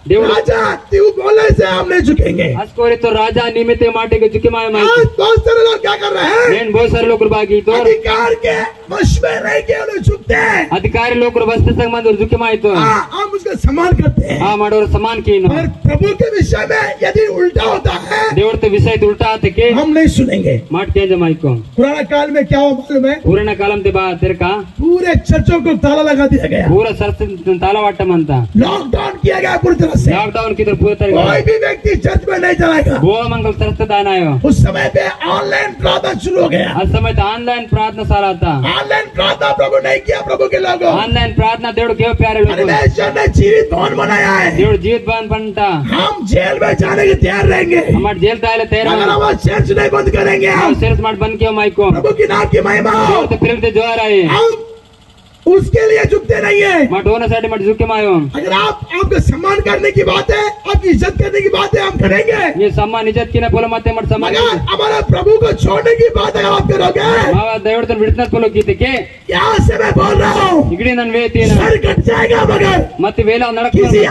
देवड़ा- राजा तू बोलने से हम नहीं झुकेंगे। ಅಸ್ಕೋರಿ तो राजा निमित्त माटेगे जुके माय माय आज बहुत सारे लोग क्या कर रहे हैं? నేను बहुत सारे लोग बागी तो अधिकार के वश में रह के उन्हें झुकते हैं। अधिकारी लोग बस्ते संग मंद जुके माय तो हम उसका सम्मान करते हैं। ಆ ಮಾಡೋರು ಸಮಾನ ಕೀನ और प्रभु के विषय में यदि उल्टा होता है ದೇವರ ವಿಷಯ ಉಲ್ಟಾ ಆತಕ್ಕೆ हम नहीं सुनेंगे। ಮಾಟ್ ಚೇಂಜ್ ಮಾಯ್ಕೋ पुराना काल में क्या हुआ मालूम है? ಪೂರ್ಣ ಕಾಲಂ ते ಬಾ ತಿರ್ಕಾ पूरे चर्चों को ताला लगा दिया गया, ಪೂರ ಸರ್ತ ತಾಲವಾಟಂ ಅಂತ लॉकडाउन किया गया पूरी तरह से। ಲಾಕ್ ಡೌನ್ ಕಿದ್ರ ಪೂರ ತರ कोई भी व्यक्ति चर्च में नहीं जाएगा। ಗೋಳ ಮಂಗಲ್ ಸರ್ತ ದಾನಾಯೋ उस समय पे ऑनलाइन प्रार्थना शुरू हो गया। ಆ ಸಮಯ ಆನ್ಲೈನ್ ಪ್ರಾರ್ಥನಾ ಸಾಲ ಆತ ऑनलाइन प्रार्थना प्रभु नहीं किया, प्रभु के लोगों ಆನ್ಲೈನ್ ಪ್ರಾರ್ಥನಾ ದೇವ್ರು ಕೇವ ಪ್ಯಾರೆ लोग परमेश्वर ने जीवित भवन बनाया है। ದೇವ್ರು ಜೀವಿತ ಬಾನ್ ಬಂಟ हम जेल में जाने के तैयार रहेंगे हमार जेल ताले तैयार अगर हम चर्च नहीं बंद करेंगे। हम सेल्स मार्ट बंद किया माइक को प्रभु की नाम की महिमा हो। तो फिर ते जोर आए हम उसके लिए झुकते नहीं है। मट होना साइड मट झुके मायो अगर आपका सम्मान करने की बात है, आपकी इज्जत करने की बात है, हम करेंगे। ये सम्मान इज्जत की ना बोला मत मट सम्मान मगर हमारा प्रभु को छोड़ने की बात अगर आप करोगे, मावा देवड़ तो बिड़तना बोलो कीते के यहाँ से मैं बोल रहा हूँ इगड़ी नन वेती ना सर कट जाएगा। मगर मत वेला नड़क किसी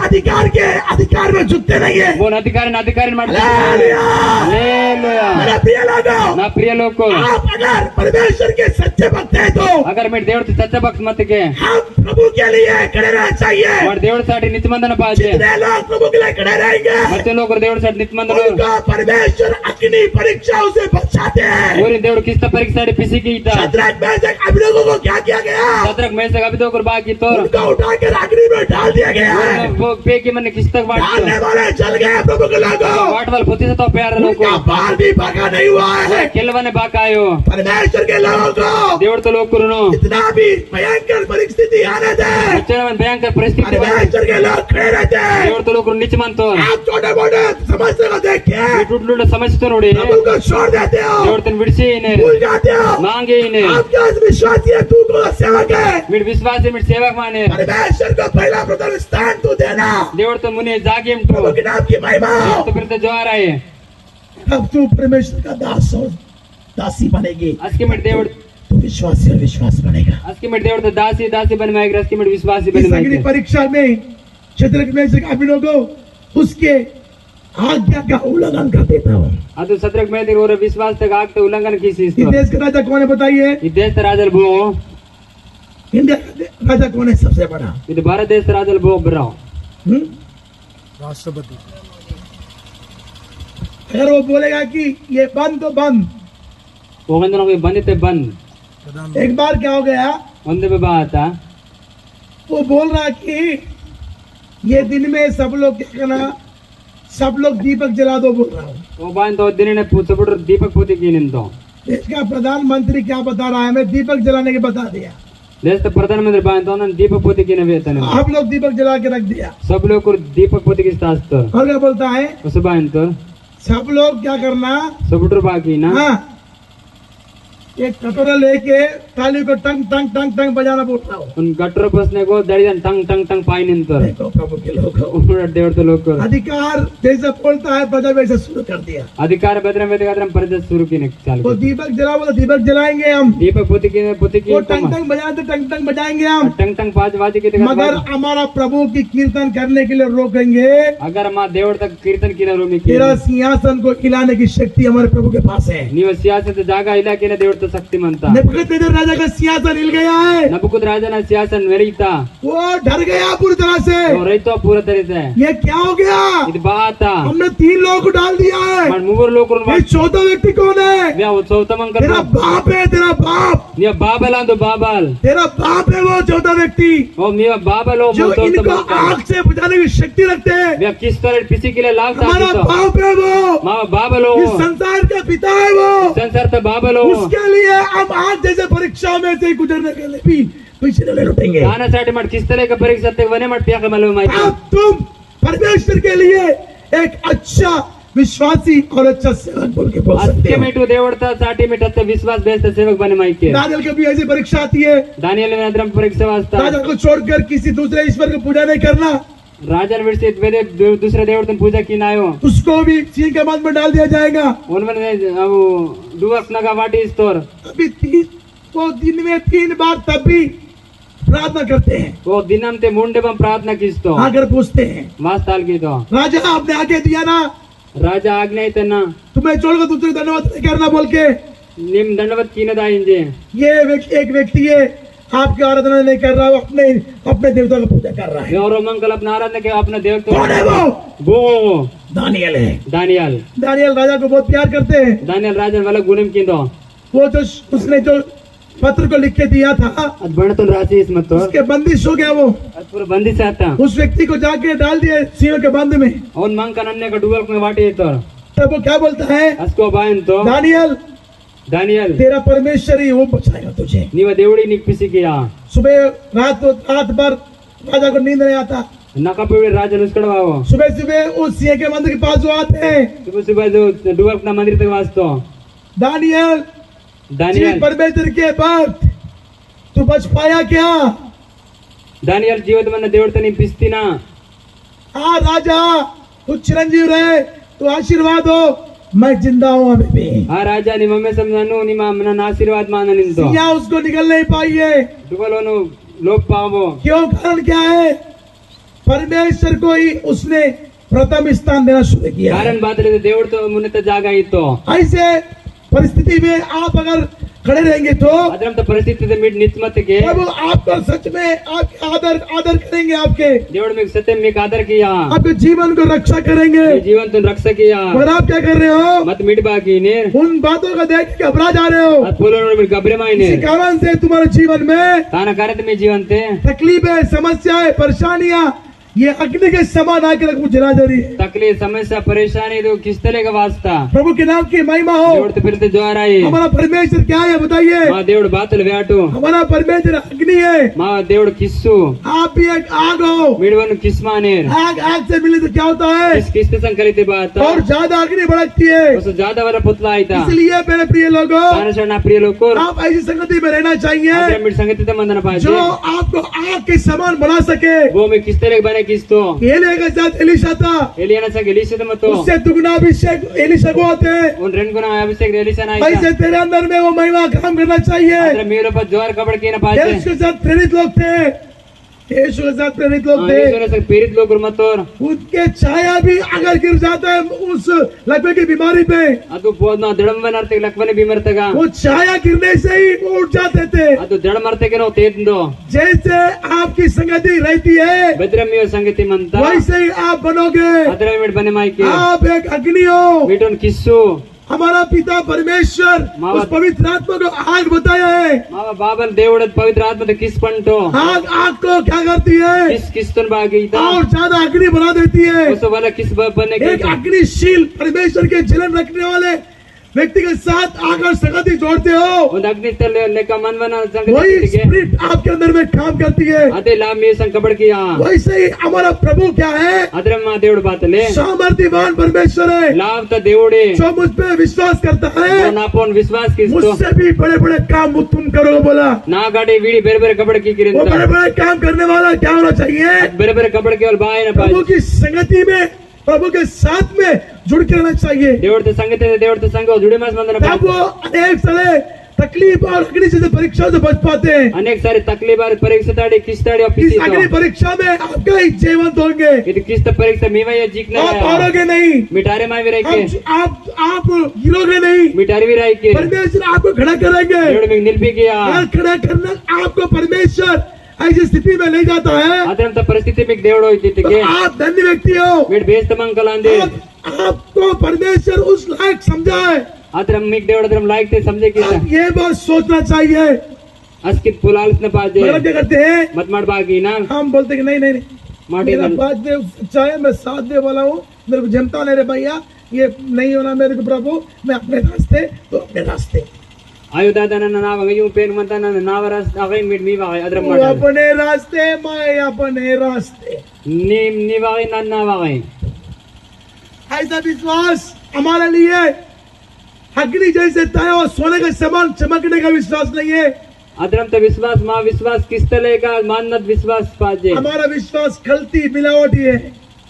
अधिकार में झुकते नहीं है। वो अधिकारी मट हालेलुया। हालेलुया मेरा प्रिय लोगों, ना प्रिय लोग को आप अगर परमेश्वर के सच्चे भक्त हैं तो अगर मैं देवड़ से सच्चा भक्त मत के हम प्रभु के लिए खड़े रहना चाहिए। और देवड़ साटी नित्मंदन पाजे जितने लोग प्रभु के लिए खड़े रहेंगे मत लोग देवड़ साटी नित्मंदन उनका परमेश्वर अग्नि परीक्षाओं से बचाते हैं। और देवड़ किस परीक्षा पिसी की था शद्रक मेशक अबेदनगो को क्या किया गया? सत्रक में से अभी तो कर बाकी तो उनका उठाकर अग्नि में डाल दिया गया है। वो पे की मैंने किस तक बांट डालने वाले जल गए प्रभु के लोगों। वाट वाल पोती से तो प्यार लोग उनका बाल भी पका नहीं हुआ है। केलवाने बाकायो परमेश्वर के लोगों को देवड़ तो लोग करूनो इतना भी भयंकर परिस्थिति आने दे, बच्चे में भयंकर परिस्थिति परमेश्वर के लोग खड़े रहते हैं। देवड़ तो लोग नीचे मानतो आप छोटे मोटे समस्या को देख के टूट समझते नोड़ी प्रभु को छोड़ देते हो, देवड़ तन विड़सी इने भूल जाते हो। मांगे इने आप क्या विश्वासी है? तू को सेवक है। मिड विश्वास मिड सेवक माने परमेश्वर को पहला प्रथम स्थान तू देना। देवड़ तो मुने जागे प्रभु के नाम की महिमा हो। तो फिर तो जो आ रहा है अब तू परमेश्वर का दास हो, दासी बनेगी। आज के मिड देवड़ तू विश्वासी और विश्वास बनेगा। आज के मिड देवड़ तो दासी बन माएगा आज के मिड विश्वासी बन इस अग्नि माएगा परीक्षा में शद्रक मेशक अबेदनगो उसके आज्ञा का उल्लंघन कर देता हूँ। ಅದು ಸತ್ರಕ್ ಮೇಲೆ ಇರೋ ವಿಶ್ವಾಸ ತಗ ಆಗ್ತಾ ಉಲ್ಲಂಘನ ಕಿಸಿ इस देश का राजा कौन है बताइए? ಈ ದೇಶ ರಾಜಲ್ ಬೋ इंडिया का राजा कौन है सबसे बड़ा? ಇದು ಭಾರತ ದೇಶ ರಾಜಲ್ ಬೋ ಬರಾವ್ राष्ट्रपति। अगर वो बोलेगा कि ये बंद तो बंद, ಹೋಗಂದ ನಾವು ಬಂದಿತ್ತೆ ಬಂದ್ एक बार क्या हो गया? ಒಂದೇ ಬಾ ಆತ वो बोल रहा कि ये दिन में सब लोग क्या करना, सब लोग दीपक जला दो बोल रहा हूँ। ಒಬ್ಬ ಅಂತ ದಿನನೇ ಪೂಜಬಿಟ್ರು ದೀಪಕ್ ಪೂತಿಗೆ ನಿಂತು देश का प्रधानमंत्री क्या बता रहा है? मैं दीपक जलाने के बता दिया। ದೇಶದ ಪ್ರಧಾನಮಂತ್ರಿ ಬಾ ಅಂತ ನಾನು ದೀಪಕ್ ಪೂತಿಗೆ ವೇತನ आप लोग दीपक जला के रख दिया। सब लोग को दीपक ಪೂತಿಗೆ ಸ್ಥಾಸ್ತು और क्या बोलता है? ಹೊಸಬ ಅಂತ सब लोग क्या करना? ಸಬಿಟ್ರು ಬಾಕಿ ನಾ हाँ, एक कटोरा लेके ताली को टंग टंग टंग टंग बजाना बोल रहा हूँ। ಒಂದು ಗಟ್ರ ಪ್ರಶ್ನೆ ಗೋ ದಡಿದನ್ ಟಂಗ್ ಟಂಗ್ ಟಂಗ್ ಪಾಯಿ ನಿಂತರು देखो प्रभु के लोग ದೇವರ लोग अधिकार जैसे बोलता है प्रजा वैसे शुरू कर दिया। अधिकार बेदरे बेदरे परिचय शुरू की चालू वो दीपक जलाओ तो दीपक जलाएंगे हम। दीपक पूतिकी वो टंग टंग बजाए तो टंग टंग बजाएंगे हम। टंग टंग पाँच बाजी की मगर हमारा प्रभु की कीर्तन करने के लिए रोकेंगे। अगर माँ देवड़ तक कीर्तन की तेरा सिंहासन को हिलाने की शक्ति हमारे प्रभु के पास है। ನೀವು ಸಿಯಾಸದ ಜಾಗ ಇಲಾಖೆನ ದೇವರ शक्तिमंत नेबूकदनेस्सर राजा का सिंहासन हिल गया है, नबुकुद राजा ना सिंहासन वेरीता वो डर गया पूरी तरह से। रैतो पूरा तरीके ये क्या हो गया? ఇది బాత हमने 3 लोगों को डाल दिया है, మన ముగ్గురు లోకులు ये चौथा व्यक्ति कौन है? వ్యా చౌతమం కర్ तेरा बाप है, तेरा बाप, నీ బాబలాందు బాబాల్ तेरा बाप है वो चौथा व्यक्ति ఓ మీ బాబాలో जो इनको आग से बचाने की शक्ति रखते हैं। వ్యా కిస్తరే పిసికిలే లాగుతా हमारा बाप है वो, మా బాబాలో इस संसार का पिता है वो। సంసారత బాబాలో उसके लिए हम आज जैसे परीक्षा में से गुजरने के लिए भी पीछे नहीं लौटेंगे। దానసాటి మట్ కిస్తలేక పరీక్షతే వనే మట్ ప్యాక మలు మై अब तुम परमेश्वर के लिए एक अच्छा विश्वासी और अच्छा सेवक बोल के बोल सकते అత్య हो। మేటు దేవుడతా సాటి మేటతే విశ్వాस बेस्ते सेवक बने माइके दानियल की भी ऐसी परीक्षा आती है, दानियल में अदरम परीक्षा वास्ता राजा को छोड़कर किसी दूसरे ईश्वर को पूजा नहीं करना, राजन विरसित वेदे दूसरे देवतन पूजा की नायो उसको भी सिंह के बाद में डाल दिया जाएगा। उनमें अब डुवक नगा वाटी स्टोर अभी वो दिन में 3 बार तब भी प्रार्थना करते हैं, वो दिनम ते मुंडे बम प्रार्थना किस्तो आकर पूछते हैं, वास्ताल की तो राजा आपने आगे दिया ना, राजा आज्ञा इतना तुम्हें छोड़कर दूसरे धन्यवाद नहीं करना बोल के। निम दंडवत की नदा इंजे ये एक व्यक्ति है, आपकी आराधना नहीं कर रहा, वो अपने देवता की पूजा कर रहा है। और मंगल अपना आराधना के अपना देव तो कौन है वो? वो दानियल है। दानियल दानियल राजा को बहुत प्यार करते हैं। दानियल राजन वाला गुणम की तो वो जो उसने जो पत्र को लिख के दिया था, अद बणतन राशि इसमें तो उसके बंदिश हो गया वो, अद पूरा बंदी से आता उस व्यक्ति को जाके डाल दिया सिंह के बंद में। और मंग कनन्ने का डुवल में वाटी तो तब वो क्या बोलता है? अस्को बायन तो दानियल, दानियल तेरा परमेश्वर ही वो बचाएगा तुझे। नीव देवड़ी निक पिसी किया सुबह रात भर राजा को नींद नहीं आता, नका पेड़ राजन उसकड़वाओ सुबह सुबह उस सिंह के मंदिर के पास जो आते हैं, सुबह सुबह जो डुवल ना मंदिर तक वास्तो दानियल दानियल परमेश्वर के बाद तू बच पाया क्या? दानियल जीवित मन देवड़तनी पिस्तीना राजा तू चिरंजीव रहे, तू आशीर्वाद हो, मैं जिंदा हूँ अभी भी। आ राजा नि मम्मे समझानु नि मन आशीर्वाद माना निंतो सिंह उसको निकल नहीं पाई है, डुवलोनु लोप पावो क्यों? कारण क्या है? परमेश्वर को ही उसने प्रथम स्थान देना शुरू किया है। कारण बात रहे देवड़ तो मुन्ने तो जागा इतो ऐसे परिस्थिति में आप अगर खड़े रहेंगे तो अदरम तो परिस्थिति से मिट नित्मत के प्रभु आपको सच में आपके आदर करेंगे, आपके देवड़ में सत्य में आदर किया आपके जीवन को रक्षा करेंगे। जीवन तुम रक्षा किया और आप क्या कर रहे हो? मत मिट बाकी ने उन बातों को देख के घबरा जा रहे हो। फूलों में गबरे मायने इसी कारण से तुम्हारे जीवन में ताना कारत में जीवन थे तकलीफें, समस्याएं, परेशानियां ये अग्नि के समान आकर जला जा रही है। तकलीफ समस्या परेशानी तो किस तरह का वास्ता प्रभु के नाम की महिमा हो। देवड़ तो फिरते जो आ रहा है हमारा परमेश्वर क्या है बताइए? माँ देवड़ बातल व्याटो हमारा परमेश्वर अग्नि है, माँ देवड़ किस्सू आप भी एक आग हो। मिडवन किस्मानेर आग से मिले तो क्या होता है? किस संकलित बात और ज्यादा अग्नि भड़कती है। उससे ज्यादा वाला पुतला आई था इसलिए मेरे प्रिय लोगों, ताना प्रिय लोग को आप ऐसी संगति में रहना चाहिए संगति मंदन पाए जो आपको आग के समान बना सके। वो में किस तरह बने किस तो एलिया के साथ एलिशा था, एलियाना संग एलिशा मतो उससे दुगना अभिषेक एलिशा को होते हैं। उन रेन गुना अभिषेक एलिशा ना ऐसे तेरे अंदर में वो महिमा काम करना चाहिए। अदर मेरे पर जोर कपड़ के ना पाए यीशु के साथ प्रेरित लोग थे, यीशु के साथ प्रेरित लोग थे। यीशु ने संग पीड़ित लोग मतोर उनके छाया भी अगर गिर जाता है उस लकवे की बीमारी पे, ಅದು ಪೋದ್ನ ದಡ ಮನರ್ತೆ ಲಕ್ವನೆ ಬಿಮರ್ತಗ वो छाया गिरने से ही वो उठ जाते थे। ಅದು ದಡ ಮರ್ತಗೆ ನಾವು ತೇದ್ಂದು जैसे आपकी संगति रहती है ಬೆದ್ರಮಿಯ ಸಂಗತಿ ಮಂತ वैसे ही आप बनोगे। ಅದರ ಮಿಡ್ ಬನೆ ಮಾಯ್ಕೆ आप एक अग्नि हो। ಮಿಟೋನ್ ಕಿಸ್ಸು हमारा पिता परमेश्वर उस पवित्र आत्मा को आग बताया है। ಮಾವ ಬಾಬಲ್ ದೇವಡ ಪವಿತ್ರ ಆತ್ಮದ ಕಿಸ್ पंटो आग को क्या करती है? किस्तन बागीता और ज्यादा अग्नि बना देती है। उस वाला किस बने एक अग्निशील परमेश्वर के जलन रखने वाले व्यक्ति के साथ आकर संगति जोड़ते हो, ಒಂದು अग्नि तल लेका मनवन वही संगति के स्पिरिट आपके अंदर में काम करती है। अदे ला में संग कपड़ किया वैसे ही हमारा प्रभु क्या है? अदर मा देवड़ बातले सामर्थ्यवान परमेश्वर है लाभ त देवड़े जो मुझ पे विश्वास करता है। नापोन विश्वास किस्तो मुझसे भी बड़े बड़े काम तुम करो बोला। ना गाड़ी वीड़ी बेरे बेरे कपड़ की वो किरिंता बड़े बड़े काम करने वाला क्या होना चाहिए? बेरे बेरे कपड़ केवल बाय ना प्रभु पाए की संगति में, प्रभु के साथ में जुड़ के रहना चाहिए। देवड़ तो संगत है देवड़ तो संग जुड़े मास मंदन तब वो अनेक साले तकलीफ और अग्नि जैसे परीक्षा से बच पाते हैं। अनेक सारी तकलीफ परीक्षिताड़ी किस्ताड़ी और इस अग्नि पिसी परीक्षा में आपका ही जीवंत होंगे, ఇది క్రీస్తు పరీక్ష మీవయ్య జీక్న आप हारोगे नहीं, मिठारे मावी रायके आप गिरोगे नहीं। मिठारी भी रायके परमेश्वर आपको खड़ा करेंगे। దేవుడు మీకు నిలిపికియా और खड़ा करना आपको परमेश्वर ऐसी स्थिति में ले जाता है, అదంత పరిస్థితి మీకు దేవుడు तो ఇచ్చితికే आप धन्य व्यक्ति हो। మీరు బేస్తమంకలాంది आपको परमेश्वर उस लायक समझा है। అతరం మీకు దేవుడు అతరం లాయకతే समझे कि आप ये बात सोचना चाहिए। अस्कित पुलाल्स न पाजे मतलब क्या करते हैं, मत मार बागी ना हम बोलते कि नहीं नहीं नहीं, माटी मेरा बन- बात दे सच्चा है, मैं साथ दे वाला हूँ, मेरे को जमता नहीं रे भैया, ये नहीं होना मेरे को प्रभु, मैं अपने रास्ते तो अपने रास्ते। आयुदादा न नाव यू पेन मत न नाव रास अगै मिड मी वागे अदरम तू मट अपने रास्ते, मैं अपने रास्ते। नी वागे न वागे ऐसा विश्वास हमारे लिए अग्नि जैसे तय और सोने के समान चमकने का विश्वास नहीं है। अदरम तो विश्वास मा विश्वास किस तरह का मानत विश्वास पाजे हमारा विश्वास खलती मिलावटी है।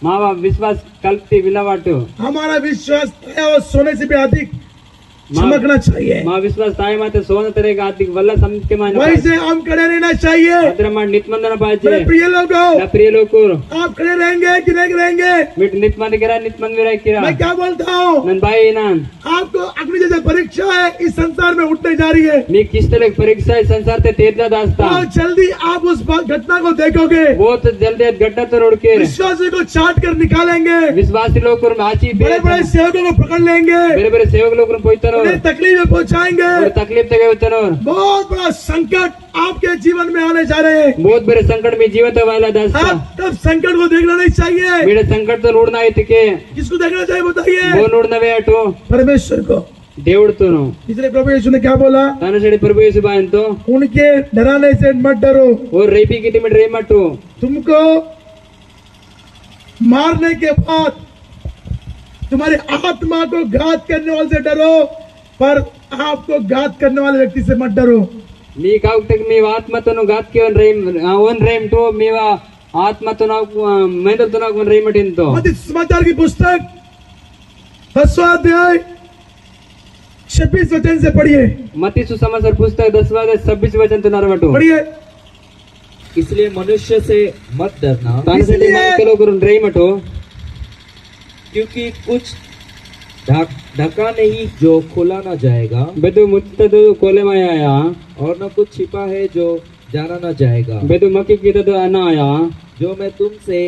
मावा विश्वास कल्पती विलावाटो हमारा विश्वास तय और सोने से भी अधिक चमकना चाहिए। मा विश्वास ताय माते सोन तरह का अधिक वल्ला समझ के माने वैसे हम खड़े रहना चाहिए। अदरम मा नितमंदन पाजे मेरे प्रिय लोगों, ना प्रिय लोको आप खड़े रहेंगे कि नहीं रहेंगे? मिट नितमंद करा नितमंद विराय किरा मैं क्या बोलता हूँ, नन भाई नान आपको अग्नि जैसे परीक्षा है इस संसार में उठने जा रही है। मी किस तरह की परीक्षा है संसार ते तेरदा दास्ता बहुत जल्दी आप उस घटना को देखोगे, बहुत जल्दी घटना तो रोड के विश्वासी को छाट कर निकालेंगे, विश्वासी लोग को आची बड़े बड़े सेवकों को पकड़ लेंगे, बेरे बेरे सेवक लोग को पोइतनो उन्हें तकलीफ में पहुंचाएंगे। और तकलीफ तक होतनो बहुत बड़ा संकट आपके जीवन में आने जा रहे हैं। बहुत बड़े संकट में जीवन तो वाला दास्ता आप तब संकट को देखना नहीं चाहिए। मेरे संकट तो लूड़ना है तिके किसको देखना चाहिए बताइए? वो लूड़ना वे अटो परमेश्वर को। దేవుడుతోను इसलिए प्रभु यीशु ने क्या बोला, తనసడి ప్రభు యేసు బాయంతో उनके डराने से मत डरो, ఓ రేపి కిటి మిడ రేమట్టు तुमको मारने के बाद तुम्हारी आत्मा को घात करने वाले से डरो, पर आपको घात करने वाले व्यक्ति से मत डरो। నీ కావుతకి మీ ఆత్మతోను గాత్కేవన్ రేమ్ ఓన్ రేమ్ తో మీవా ఆత్మతో నాకు మేదతో నాకు రేమటింతో मत्ती समाचार की पुस्तक 10वां अध्याय 26 वचन से पढ़िए, मती सुसमाचार पुस्तक 10वां अध्याय 26 वचन तो नरवटो पढ़िए। इसलिए मनुष्य से मत डरना, తనసడి इसलिए- మనకలో గురు రేమటో क्योंकि कुछ ढका नहीं जो खोला न जाएगा, బెదు ముత్తదు కోలెమయాయా और न कुछ छिपा है जो जाना न जाएगा। బెదు మకి కితదు అనాయా जो मैं तुमसे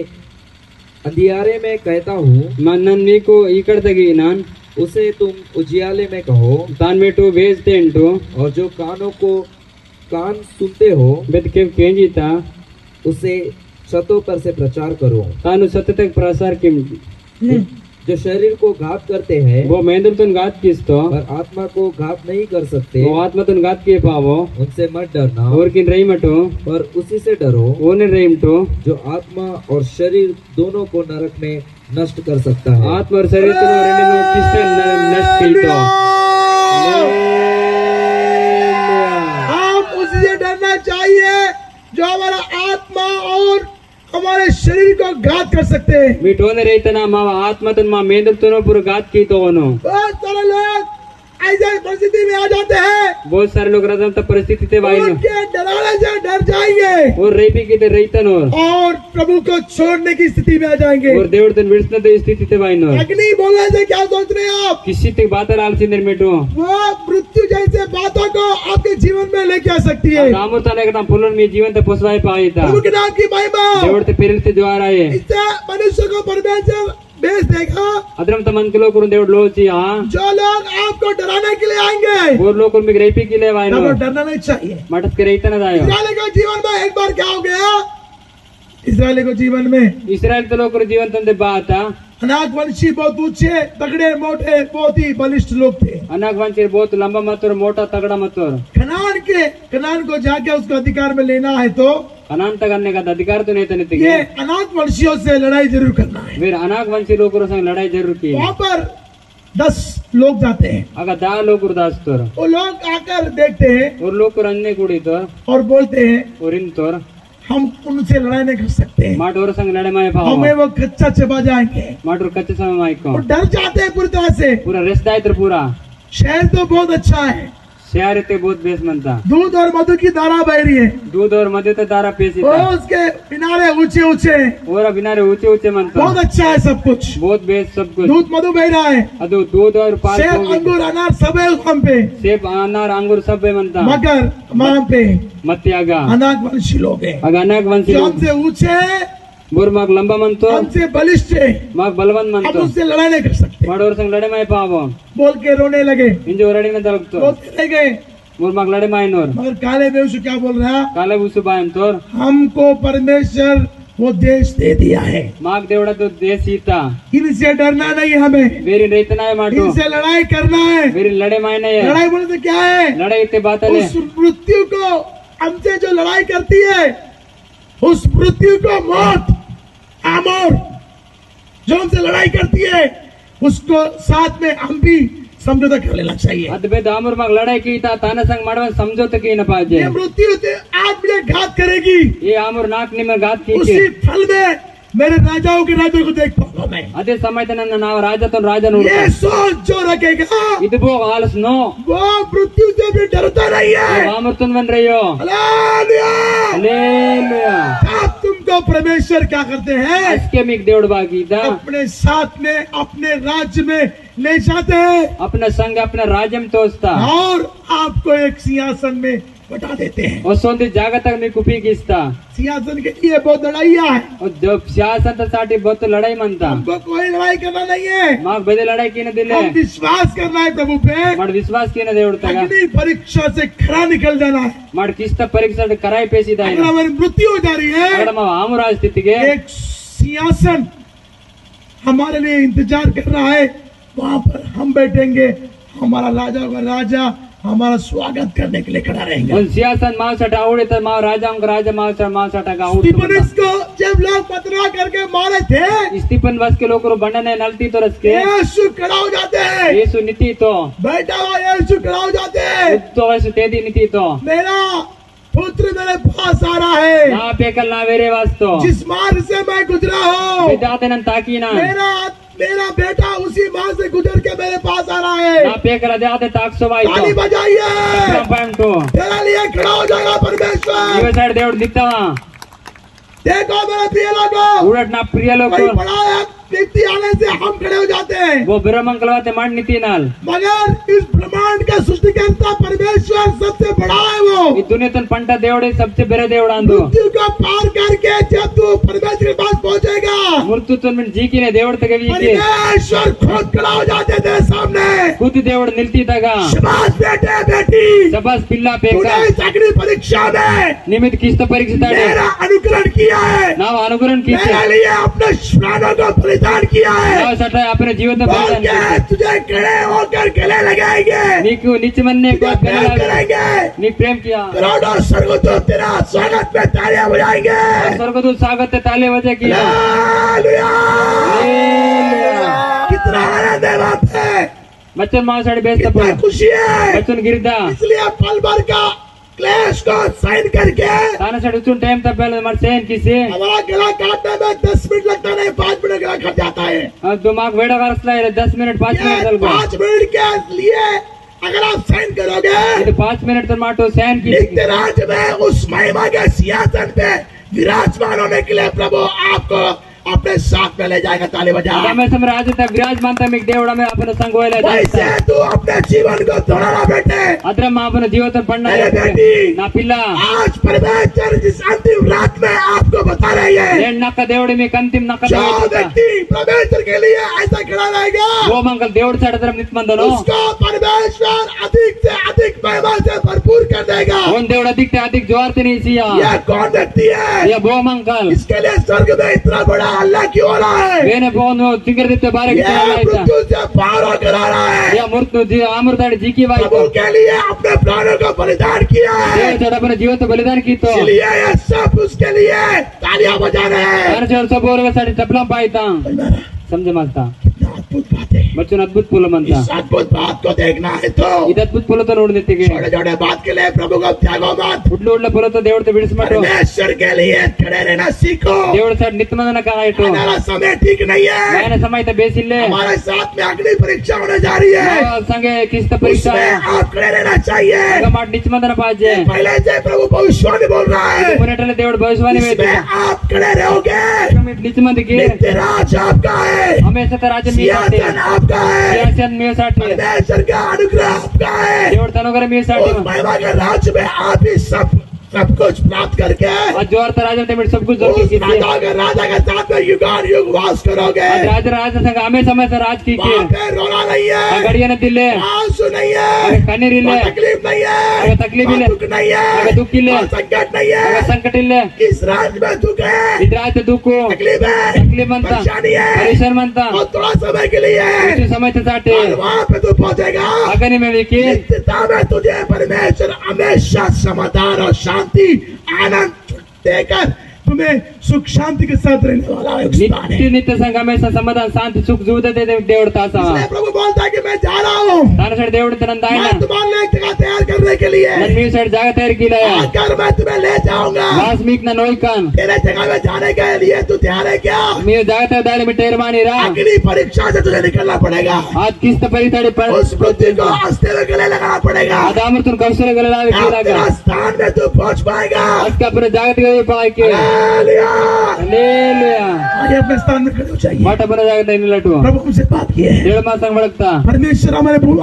अंधियारे में कहता हूँ, నన్ను నీకు ఇక్కడ తగినాన్ उसे तुम उजियाले में कहो, తాన్ మెటు వేస్తే అంటూ और जो कानों को कान सुनते हो బెతికే కేంజితా उसे छतों पर से प्रचार करो। తాను సత్యతకు ప్రసార్ కిం जो शरीर को घात करते हैं वो మేందులతో घात किस्तो पर आत्मा को घात नहीं कर सकते, वो ఆత్మతో घात కే పావో उनसे मत डरना, ఊరికి రేమటో पर उसी से डरो ఓనే రేమటో जो आत्मा और शरीर दोनों को नरक में नष्ट कर सकता है। ఆత్మ और शरीर तो రెండును కిస్త నష్ట కితో हम उससे डरना चाहिए जो हमारा आत्मा और हमारे शरीर को घात कर सकते हैं। మీ టోనే రైతనా మా ఆత్మతో మా మేందులతో పురు घात कीतोनो बहुत सारे लोग ऐसे परिस्थिति में आ जाते हैं, बहुत सारे लोग रदम त परिस्थिति ते वाइन उनके डराने से डर जाएंगे और रेपी की रैतनो और प्रभु को छोड़ने की स्थिति में आ जाएंगे। और దేవుడు తన విడిచిన స్థితి ते वाइन अग्नि बोलने से क्या सोच रहे हैं आप? किसी तक बात आलसिंदर मेटो वो मृत्यु जैसे बातों को आपके जीवन में लेके आ सकती है। రాముతానే కదా పుల్లని మీ జీవన ते पोसवाय पाईता प्रभु के नाम की महिमा। దేవుడు ते पेरिते द्वारा है इससे मनुष्य को परमेश्वर भेज देगा। अदरम त मन के लोग దేవుడు లోచి ఆ जो लोग आपको डराने के लिए आएंगे, और लोग మీకు రేపी की ले वाइन आपको डरना नहीं चाहिए। मटस के రైతన దాయో इस्राएल के जीवन में एक बार क्या हो गया, इस्राएल के जीवन में इस्राएल के लोग जीवन तंदे बात अनाक वंशी बहुत ऊंचे तगड़े मोटे बहुत ही बलिष्ठ लोग थे। अनाक वंशी बहुत लंबा मतोर मोटा तगड़ा मतोर कनान को जाके उसको अधिकार में लेना है तो अनांत करने का अधिकार तो नहीं था नहीं ये अनाक वंशियों से लड़ाई जरूर करना है। फिर अनाक वंशी लोगों संग लड़ाई जरूर की वहाँ पर 10 लोग जाते हैं, अगर 10 लोग उदास तोर वो लोग आकर देखते हैं और लोग को अन्य कुड़ी तोर और बोलते हैं और इन तोर हम उनसे लड़ाई नहीं कर सकते हैं, माट और संग लड़े माए पाओ हमें वो कच्चा चबा जाएंगे। माट और कच्चे समय माई को वो डर जाते हैं पूरी तरह से। पूरा रेस्ट आए तो पूरा शहर तो बहुत अच्छा है, शहर ते बहुत बेस म्हणता दूध और मधु की धारा बह रही है दूध और मध्य तो दारा पेसी और उसके किनारे ऊंचे ऊंचे और बिनारे ऊंचे ऊंचे म्हणता बहुत अच्छा है सब कुछ बहुत बेस सब कुछ दूध मधु बह रहा है ಅದು दूध और पाल सेब अंगूर अनार सब है उस हम पे सेब अनार अंगूर सब है म्हणता मगर हम पे ಮತ್ತೆ ಆಗ अनागवंशी लोग हैं ಆಗ ಅನಾಗ जो वंशी हमसे ऊंचे हैं, ಬೋರ್ ಮಾಗ್ ಲಂಬ म्हणतो हमसे बलिष्ठ है, माग बलवंत हम म्हणतो उससे लड़ाई नहीं कर सकते। ಮಾಡೋರ್ ಸಂग ಲಡೆ ಮಾಯ ಪಾವ बोल के रोने लगे, ಇಂಜೆ ಹೊರಡಿನ ತಲುಪ್ತು रोते रह गए। ಬೋರ್ ಮಾಗ್ ಲಡೆ ಮಾಯನೋರ್ मगर काले बेवशु क्या बोल रहा, ಕಾಲ ಉಸು ಬಾಯಂತೋರ್ हमको परमेश्वर वो देश दे दिया है, ಮಾಗ್ ದೇವಡದು ದೇಶೀತ इनसे डरना नहीं हमें, ಬೇರೆ ರೈತನಾಯ ಮಾಡು इनसे लड़ाई करना है। ಬೇರೆ ಲಡೆ ಮಾಯನೇ लड़ाई बोले तो क्या है, लड़े इतने बातले उस मृत्यु को हमसे जो लड़ाई करती है, उस मृत्यु को मौत आमोर जो हमसे लड़ाई करती है, उसको साथ में हम भी समझौता कर लेना चाहिए। ಅದ್ ಬೇದ ಆಮೂರ್ ಮಾಗ್ ಲಡಾಯಿ ಕೀತ ತಾನ ಸಂಗ್ ಮಾಡುವ ಸಮझौता कीन पाहिजे ये मृत्यु आज मुझे घात करेगी, ये आमूर नाक निम घात उसी कीचे फल में मेरे राजाओं के राज्य को देख पाऊंगा मैं। ಅದೇ ಸಮಯದ ನನ್ನ ನಾವು ರಾಜ तो ರಾಜ ನೋಡು ये सोच जो रखेगा ಇದು ಬೋ ಆಲಸ್ ನೋ वो मृत्यु से भी डरता नहीं है। ಆಮೂರ್ तुन बन रही हो हालेलुया। हालेलुया आप तुमको परमेश्वर क्या करते हैं, ಅಸ್ಕೆ ಮಿಗ್ ದೇವಡ ಬಾಗಿದ अपने साथ में अपने राज्य में ले जाते हैं अपना संग अपना राज्य में तोस्ता और आपको एक सिंहासन में बता देते हैं। वसोंदी जागा तक मी कुपी गिस्ता सिंहासन के लिए बहुत लड़ाइया है, और जब सियासत साठी बहुत लड़ाई मनता हमको कोई लड़ाई करना नहीं है, माग बेदे लड़ाई कीने दिले हम विश्वास करना है प्रभु पे, माड विश्वास कीने देवडतागा अग्नि परीक्षा से खरा निकल जाना है। माड किस्त परीक्षा कराई पेसिदा अगर हमारी मृत्यु हो जा रही है, अगर माव आमुराज स्थितिगे एक सिंहासन हमारे लिए इंतजार कर रहा है, वहां पर हम बैठेंगे, हमारा राजा का राजा हमारा स्वागत करने के लिए खड़ा रहेंगे। उन सियासन माव सटा आवडे तर माव राजा राजा माव सटा का स्टीफनस को जब लोग पथरा करके मारे थे, स्टीफन बस के लोग बंडने नलती तो रसके यीशु खड़ा हो जाते हैं, यीशु नीति तो बैठा हुआ यीशु खड़ा हो जाते हैं, तो वैसे तेदी नीति तो मेरा पुत्र मेरे पास आ रहा है, ना पेकल ना वेरे वास्तो जिस मार्ग से मैं गुजरा हूँ, विदाते नन ताकी ना मेरा बेटा उसी मार्ग से गुजर के मेरे पास आ रहा है। ना पेकल आते ताकसो वाई ताली तो बजाइए, पंटो तेरे लिए खड़ा हो जाएगा परमेश्वर। इवे साइड देवड दिखता देखो मेरे प्रिय लोगों, उड़ट ना प्रिय लोग कोई बड़ा व्यक्ति आने से हम खड़े हो जाते हैं, वो ब्रह्मंकलवाते मान नीति नाल मगर इस ब्रह्मांड का सृष्टिकर्ता परमेश्वर सबसे बड़ा है। वो ಈ ದುನಿಯತನ್ पंट देवड़े सबसे बेरे देवड़ा अंदु मृत्यु को पार करके जब तू परमेश्वर के पास पहुंचेगा, मृत्युतन में जी की ने देवड़ तक वी के परमेश्वर खुद खड़ा हो जाते तेरे सामने। खुद देवड़ निलती तगा शाबाश बेटे बेटी, सबस पिल्ला पेका तूने इस अग्नि परीक्षा में निमित किस्त परीक्षा ताडे मेरा अनुकरण किया है, नाव अनुग्रहण कीचे मेरे लिए अपने प्राणों को बलिदान किया है। नाव सटा अपने जीवन में बोल बलिदान के तुझे खड़े होकर गले लगाएंगे, नीकु नीच मनने को तुझे प्रेम करेंगे, नी प्रेम किया करोड़ों स्वर्गदूत तेरा स्वागत में तालियां बजाएंगे। स्वर्गदूत स्वागत ताले वजह किया हालेलुया। हालेलुया। कितना आनंद है वहाँ पे, बच्चन मां साड़ी बेचता कितना पर खुशी है। बच्चन गिरदा इसलिए पल भर का क्लेश को साइन करके ताना साड़ी उचुन टाइम तक पहले मर सेन किसे हमारा गला काटने में 10 मिनट लगता नहीं, 5 मिनट गला कट जाता है। दिमाग वेड़ा करसला 10 मिनट 5 मिनट ये चल गो 5 मिनट के लिए अगर आप साइन करोगे, ಇದು 5 मिनट तर माटो सैन की नित्य राज्य में उस महिमा के सिंहासन पे विराजमान होने के लिए प्रभु आपको अपने साथ में ले जाएगा। ताली बजा। मैं समराज तक विराजमान था मिक देवड़ा में अपन संग होयला वैसे जाता तू अपने जीवन को दोहराना बेटे। अद्र मां अपन जीवन पढ़ना मेरे बेटी, ना पिल्ला आज परमेश्वर जिस अंतिम रात में आपको बता रही है, लेन नक्क देवड़ी में अंतिम नक्क जो व्यक्ति परमेश्वर के लिए ऐसा खड़ा रहेगा, वो मंगल देवड़ साइड तरफ नित मंदनो उसको परमेश्वर अधिक से अधिक महिमा से भरपूर कर देगा। उन देवड़ अधिक से अधिक जोर से नहीं सिया यह कौन व्यक्ति है, ये वो मंगल इसके लिए स्वर्ग में इतना बड़ा हल्ला क्यों हो रहा है? वेने बोन जिगर दिते बारे यह मृत्यु से पार होकर आ रहा है। या मृत्यु जी अमृताड़ी जी की वाई प्रभु के लिए अपने प्राणों को बलिदान किया है, देव साइड अपन जीवन तो बलिदान की तो इसलिए यह सब उसके लिए तालियां बजा रहे हैं। हर जल सब और साइड चपला पाईता समझ मानता कितना अद्भुत बात है। बच्चों अद्भुत फूलमंत इस अद्भुत बात को देखना है तो ಇದು ಅದ್ಭುತ ಫೂಲతో ನೋಡಿದೆತ್ತಿಗೆ छोटे छोटे बात के लिए प्रभु को त्यागो मत। ಉಡ್ಲು ಉಡ್ಲ ಫೂಲతో దేవుడితో ಬಿಡಿಸ್ಬಿಟ್ಟು परमेश्वर के लिए खड़े रहना सीखो। దేవుడి ಸೈಡ್ ನಿತ್ಮಂದನ ಕಾಲ ಇಟ್ಟು हमारा समय ठीक नहीं है। ఆయన ಸಮಯದ ಬೇಸಿಲ್ಲೇ हमारे साथ में अग्नि परीक्षा होने जा रही है, संगे किस्त परीक्षा उसमें आप खड़े रहना चाहिए। మాట నిత్మందన పాజే पहले से प्रभु भविष्यवाणी बोल रहा है, మునటల దేవుడు భవిష్యవాణి వేది इसमें आप खड़े रहोगे। నిత్యమందికి नित्य राज आपका है, हमेशा రాజ్యం మీ సాటి सिंहासन आपका है, సియాసన్ మీ సాటి परमेश्वर का अनुग्रह आपका है। దేవుడు తనుగర మీ సాటి उस महिमा के राज्य में आप ही सब कुछ प्राप्त करके और जोर तर राजा में सब कुछ उस जोर की राजा के साथ में युगान युग वास करोगे। राजा राजा संग हमें समय से राज की वहाँ पे रोना नहीं है, गड़िया न दिले आंसू नहीं है, कनीर इल्ले तकलीफ नहीं है, तकलीफ इल्ले दुख नहीं है, दुख इल्ले संकट नहीं है। संकट इल्ले इस राज्य में दुख है, इद्राज दुख तकलीफ है, तकलीफ मनता परेशानी है, परेशान मनता और थोड़ा समय के लिए है, कुछ समय से साटे और वहाँ पे तू पहुंचेगा। अगनी में विकी नित्यता में तुझे परमेश्वर हमेशा समाधान और शांति आनंद देकर तुम्हें सुख शांति के साथ रहने वाला है। नित्य नित्य संग हमेशा समाधान शांति सुख जीवित दे దేవుడు తాసా इसलिए प्रभु बोलता है कि मैं जा रहा हूँ, तान सर దేవుడు तनंद ఆయన मैं तुम्हारे लिए एक जगह तैयार करने के लिए नन मी सर जागा तयार केलाय आकर मैं तुम्हें ले जाऊंगा। वास मीक न नोई कान तेरे जगह में जाने के लिए तू तैयार है क्या? मी जागा तयार दाले में टेर मानी रा अग्नि परीक्षा से तुझे निकलना पड़ेगा, आज किस्त परिताड़ी पर उस पृथ्वी को हंसते हुए गले लगाना पड़ेगा, अदामर तुन कौशल गललावे तब कीलागा तेरा स्थान में तू पहुंच पाएगा। आज का पर जागत गए पाए के हालेलुया। हालेलुया आइए अपने स्थान में खड़े हो जाइए। बाट पर जागत निलटू प्रभु हमसे बात की है, डेढ़ मास संग बड़कता परमेश्वर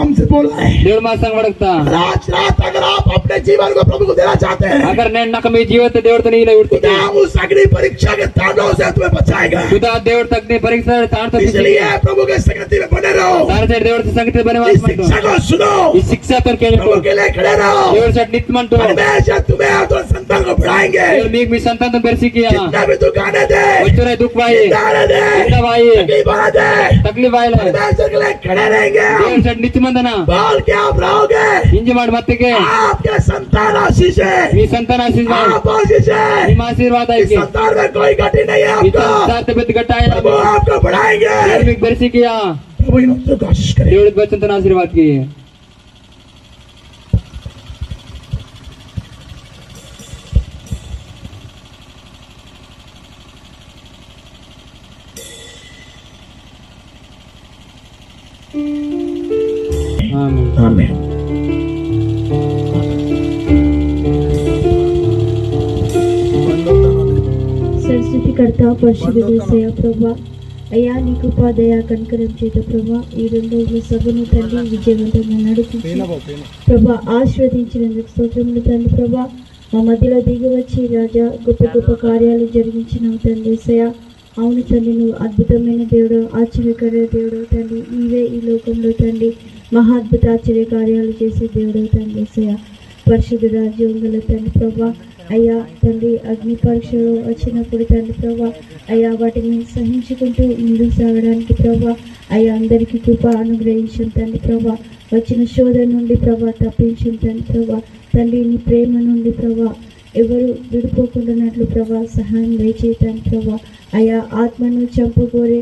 हमसे बोला है। डेढ़ मास संग बड़कता आज रात अगर आप अपने जीवन को प्रभु को देना चाहते हैं, अगर నేను నాకు మీ జీవిత దేవుడితో నీలే ఉడుతుంది खुदा उस अग्नि परीक्षा के तांडव से तुम्हें बचाएगा। खुदा దేవుడి తగ్ని పరీక్ష తాంతో इसलिए प्रभु के संगति में बने रहो, तार से దేవుడి సంగతి బనే इस వాస్ शिक्षा को सुनो, ఈ శిక్ష తో కేలి प्रभु के लिए खड़े रहो। దేవుడి సట్ నిత్మంటూ परमेश्वर तुम्हें और तुम्हारे संतान को बढ़ाएंगे। దేవుడు మీకు మీ సంతానం పెరిసి కియా जितना भी तू गाने दे, వచ్చరే దుఃఖ భాई गाने दे, जिंदा भाई तकलीफ आने दे, तकलीफ आइले परमेश्वर के लिए खड़े रहेंगे। దేవుడి సట్ నిత్యమందన बोल के आप रहोगे, ఇంజి ಮಾಡಿ మత్తిಗೆ आपके संतान आशीष है, మీ సంతాన ఆశీర్వాద आप आशीष है। ನಿಮ್ಮ ఆశీర్వాద इस ಐಕೆ संतान में कोई घटी नहीं है ఈ आपको, సంతాన పెద్ద గట్టాయ प्रभु आपको बढ़ाएंगे। దేవుడు మీకు పెరిసి కియా प्रभु इन उत्तरों को आशीष करे। దేవుడి బచ్చంతన ఆశీర్వాద కి ఆమేన్ आमीन। సృష్టికర్త పరిశుద్ధుడు యేసయ్య ప్రభా, అయ్యా నీ కృపా దయా కనికరం చేత ప్రభా ఈ రెండు రోజుల సభను తండ్రి విజయవంతంగా నడిపించి ప్రభా ఆశీర్వదించినందుకు స్తోత్రములు తండ్రి ప్రభా. మా మధ్యలో దిగి వచ్చి రాజా గొప్ప గొప్ప కార్యాలు జరిగించినావు తండ్రి యేసయ్య. అవును తండ్రి, నువ్వు అద్భుతమైన దేవుడు, ఆశ్చర్యకర దేవుడు తండ్రి. నీవే ఈ లోకంలో తండ్రి మహా అద్భుత ఆశ్చర్య కార్యాలు చేసే దేవుడు తండ్రి యేసయ్య. పరిశుద్ధ రాజ్యం గల తండ్రి ప్రభా, అయ్యా తండ్రి అగ్ని పరీక్షలు వచ్చినప్పుడు తండ్రి ప్రభా, అయ్యా వాటిని సహించుకుంటూ ముందుకు సాగడానికి ప్రభా, అయ్యా అందరికీ కృప అనుగ్రహించండి తండ్రి ప్రభా. వచ్చిన శోధన నుండి ప్రభా తప్పించండి తండ్రి ప్రభా. తండ్రి నీ ప్రేమ నుండి ప్రభా ఎవరు విడిపోకుండానట్లు ప్రభా సహాయం దయచేయటానికి ప్రభా. అయ్యా ఆత్మను చంపుకోరే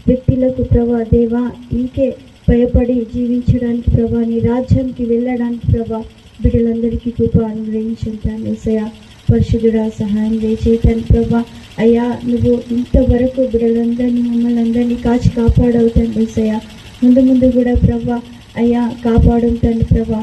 వ్యక్తులకు ప్రభా దేవా ఇంకే భయపడి జీవించడానికి ప్రభా, నీ రాజ్యానికి వెళ్ళడానికి ప్రభా బిడ్డలందరికీ కృప అనుగ్రహించుంటాను యేసయ్య. పరిశుద్ధుడా సహాయం దయచేయటానికి ప్రభా. అయ్యా నువ్వు ఇంతవరకు బిడ్డలందరినీ మమ్మల్ని అందరినీ కాచి కాపాడవుతాను యేసయ్య. ముందు ముందు కూడా ప్రభా అయ్యా కాపాడుతాను ప్రభా.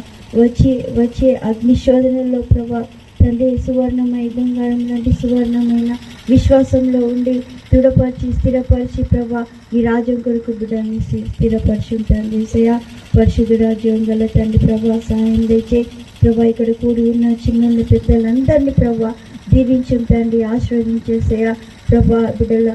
వచ్చే అగ్ని శోధనలో ప్రభా తండ్రి సువర్ణమై బంగారం లాంటి సువర్ణమైన విశ్వాసంలో ఉండి దృఢపరిచి స్థిరపరిచి ప్రభా ఈ రాజ్యం కొరకు బిడ్డని స్థిరపరిచి ఉంటాను యేసయ్య. పరిశుద్ధ రాజ్యం గల తండ్రి ప్రభా సహాయం దయచే ప్రభా. ఇక్కడ కూడి ఉన్న చిన్న పెద్దలందరినీ ప్రభా దీవించుంటండి, ఆశీర్వదించేసయ్యా ప్రభా. బిడ్డల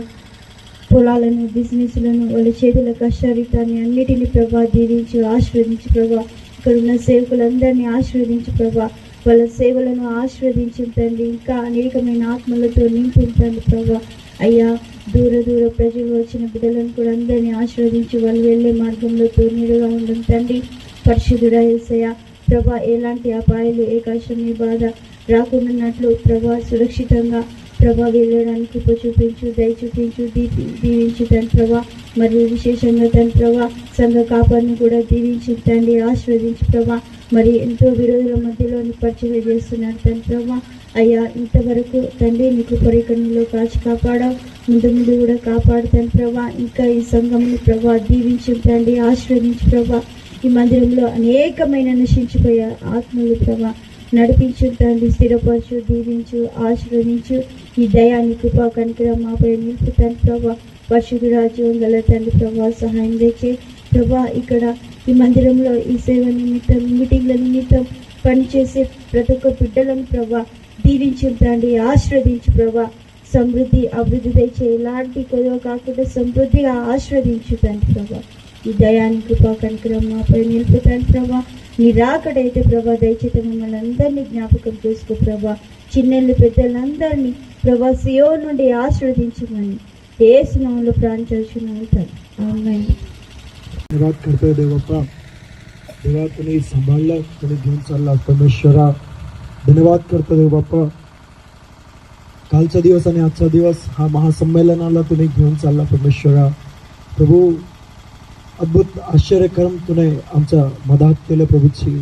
పొలాలను బిజినెస్లను వాళ్ళ చేతుల కష్టారితాన్ని అన్నిటిని ప్రభా దీవించి ఆశీర్వదించి ప్రభా. ఇక్కడ ఉన్న సేవకులందరినీ ఆశీర్వదించి ప్రభా. వాళ్ళ సేవలను ఆశీర్వదించుంటండి, ఇంకా అనేకమైన ఆత్మలతో నింపుంటండి ప్రభా. అయ్యా దూర ప్రజలు వచ్చిన బిడ్డలను కూడా అందరినీ ఆశీర్వదించి వాళ్ళు వెళ్ళే మార్గంలో తోడుగా ఉండండి. పరిశుద్ధుడా యేసయ్య ప్రభా, ఎలాంటి అపాయాలు ఏ కష్టం ఏ బాధ రాకుండాన్నట్లు ప్రభా సురక్షితంగా ప్రభా వెళ్ళడానికి కృప చూపించు, దయ చూపించు, దీవించు తండ్రి ప్రభా. మరియు విశేషంగా తండ్రి ప్రభా సంఘ కాపాడిని కూడా దీవించు తండ్రి, ఆశీర్వదించు ప్రభా. మరి ఎంతో విరోధుల మధ్యలోని పరిచయం చేస్తున్నాడు తండ్రి ప్రభా. అయ్యా ఇంతవరకు తండ్రి నీ కృపరేఖణలో కాచి కాపాడావు, ముందు ముందు కూడా కాపాడు తండ్రి ప్రభా. ఇంకా ఈ సంఘంని ప్రభా దీవించు తండ్రి, ఆశీర్వదించు ప్రభా. ఈ మందిరంలో అనేకమైన నశించిపోయే ఆత్మలు ప్రభా నడిపించు తండ్రి, స్థిరపరచు, దీవించు, ఆశీర్వదించు. ఈ దయాన్ని కృపా కనికరం మాపై నిలుపు తండ్రి ప్రభా. పరిశుద్ధ రాజ్యం గల తండ్రి ప్రభా సహాయం తెచ్చే ప్రభా. ఇక్కడ ఈ మందిరంలో ఈ సేవ నిమిత్తం, మీటింగ్ల నిమిత్తం పనిచేసే ప్రతి ఒక్క బిడ్డలను ప్రభా దీవించు తండ్రి, ఆశీర్వదించు ప్రభా. సమృద్ధి అభివృద్ధి తెచ్చే, ఎలాంటి కొదవ కాకుండా సమృద్ధిగా ఆశీర్వదించు తండ్రి ప్రభా. ఈ దయాన్ని కృపా కనికరం మాపై నిలుపు తండ్రి ప్రభా. నీ రాకడైతే ప్రభా దయచేత మమ్మల్ని అందరినీ జ్ఞాపకం చేసుకో ప్రభా. చిన్నళ్ళు పెద్దలందరినీ ప్రభా సియోను నుండి ఆశీర్వదించమని యేసు నామములో ప్రార్థించుచున్నాను తండ్రి, ఆమేన్. धन्यवाद करते देवप्पा. देवा तुम्ही सांभाळला, तुम्ही घेऊन चालला परमेश्वरा. धन्यवाद करतो देव बाप्पा. कालचा दिवस आणि आजचा दिवस हा महासंमेलनाला तुम्ही घेऊन चालला परमेश्वरा. प्रभू अद्भुत आश्चर्यकर्म तुने आमच्या मदत केलं प्रभूजी.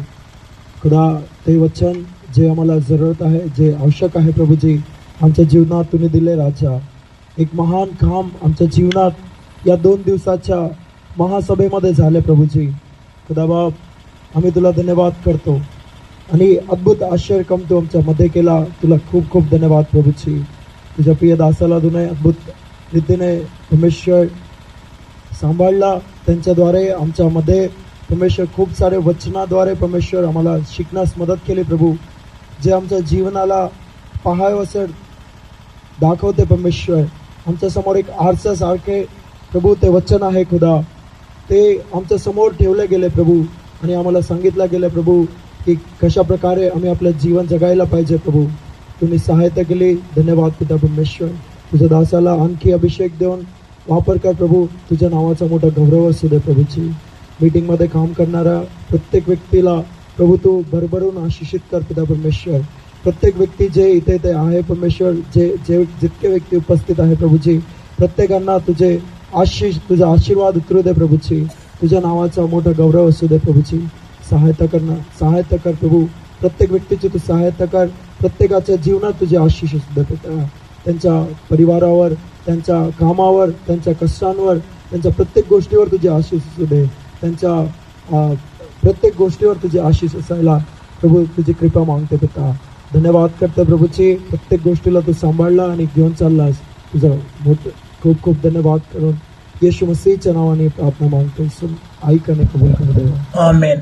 खुदा ते वचन जे आम्हाला जरूरत आहे, जे आवश्यक आहे प्रभूजी, आमच्या जीवनात तुम्ही दिले राजा. एक महान काम आमच्या जीवनात या 2 दिवसाच्या महासभेमध्ये झाले प्रभूजी. खुदा बाप आम्ही तुला धन्यवाद करतो आणि अद्भुत आश्चर्यक्रम तू आमच्या मध्ये केला. तुला खूप खूप धन्यवाद प्रभूजी. तुझ्या प्रिय दासाला तुने अद्भुत रीतीने परमेश्वर सांभाळला. त्यांच्याद्वारे आमच्यामध्ये परमेश्वर खूप सारे वचनाद्वारे परमेश्वर आम्हाला शिकण्यास मदत केली प्रभू. जे आमच्या जीवनाला पाहावसर दाखवते परमेश्वर. आमच्या समोर एक आरशासारखे प्रभू ते वचन आहे खुदा. ते आमच्या समोर ठेवले गेले प्रभू आणि आम्हाला सांगितलं गेलं प्रभू की कशा प्रकारे आम्ही आपलं जीवन जगायला पाहिजे प्रभू. तुम्ही सहायता केली. धन्यवाद पिता परमेश्वर. तुझ्या दासाला आणखी अभिषेक देऊन वापर कर प्रभू. तुझ्या नावाचा मोठा गौरव असू दे प्रभूची. मीटिंगमध्ये काम करणाऱ्या प्रत्येक व्यक्तीला प्रभू तू भरभरून आशिषित कर पिता परमेश्वर. प्रत्येक व्यक्ती जे इथे ते आहे परमेश्वर, जितके व्यक्ती उपस्थित आहे प्रभूजी, प्रत्येकांना तुझे तुझा आशीर्वाद उतरू दे प्रभूची. तुझ्या नावाचा मोठा गौरव असू दे प्रभूची. सहायता कर प्रभू. प्रत्येक व्यक्तीची तू सहायता कर. प्रत्येकाच्या जीवनात तुझे आशीष असू दे पिता. त्यांच्या परिवारावर, त्यांच्या कामावर, त्यांच्या कष्टांवर, त्यांच्या प्रत्येक गोष्टीवर तुझे आशीष असू दे. त्यांच्या प्रत्येक गोष्टीवर तुझे आशीष असायला प्रभू तुझी कृपा मागते पिता. धन्यवाद करते प्रभूची. प्रत्येक गोष्टीला तू सांभाळला आणि घेऊन चाललास. तुझं मोठं खूप खूप धन्यवाद करून येशू मसीहच्या नावाने प्रार्थना मागतो. ऐक आणि कबूल कर देवा. आमेन.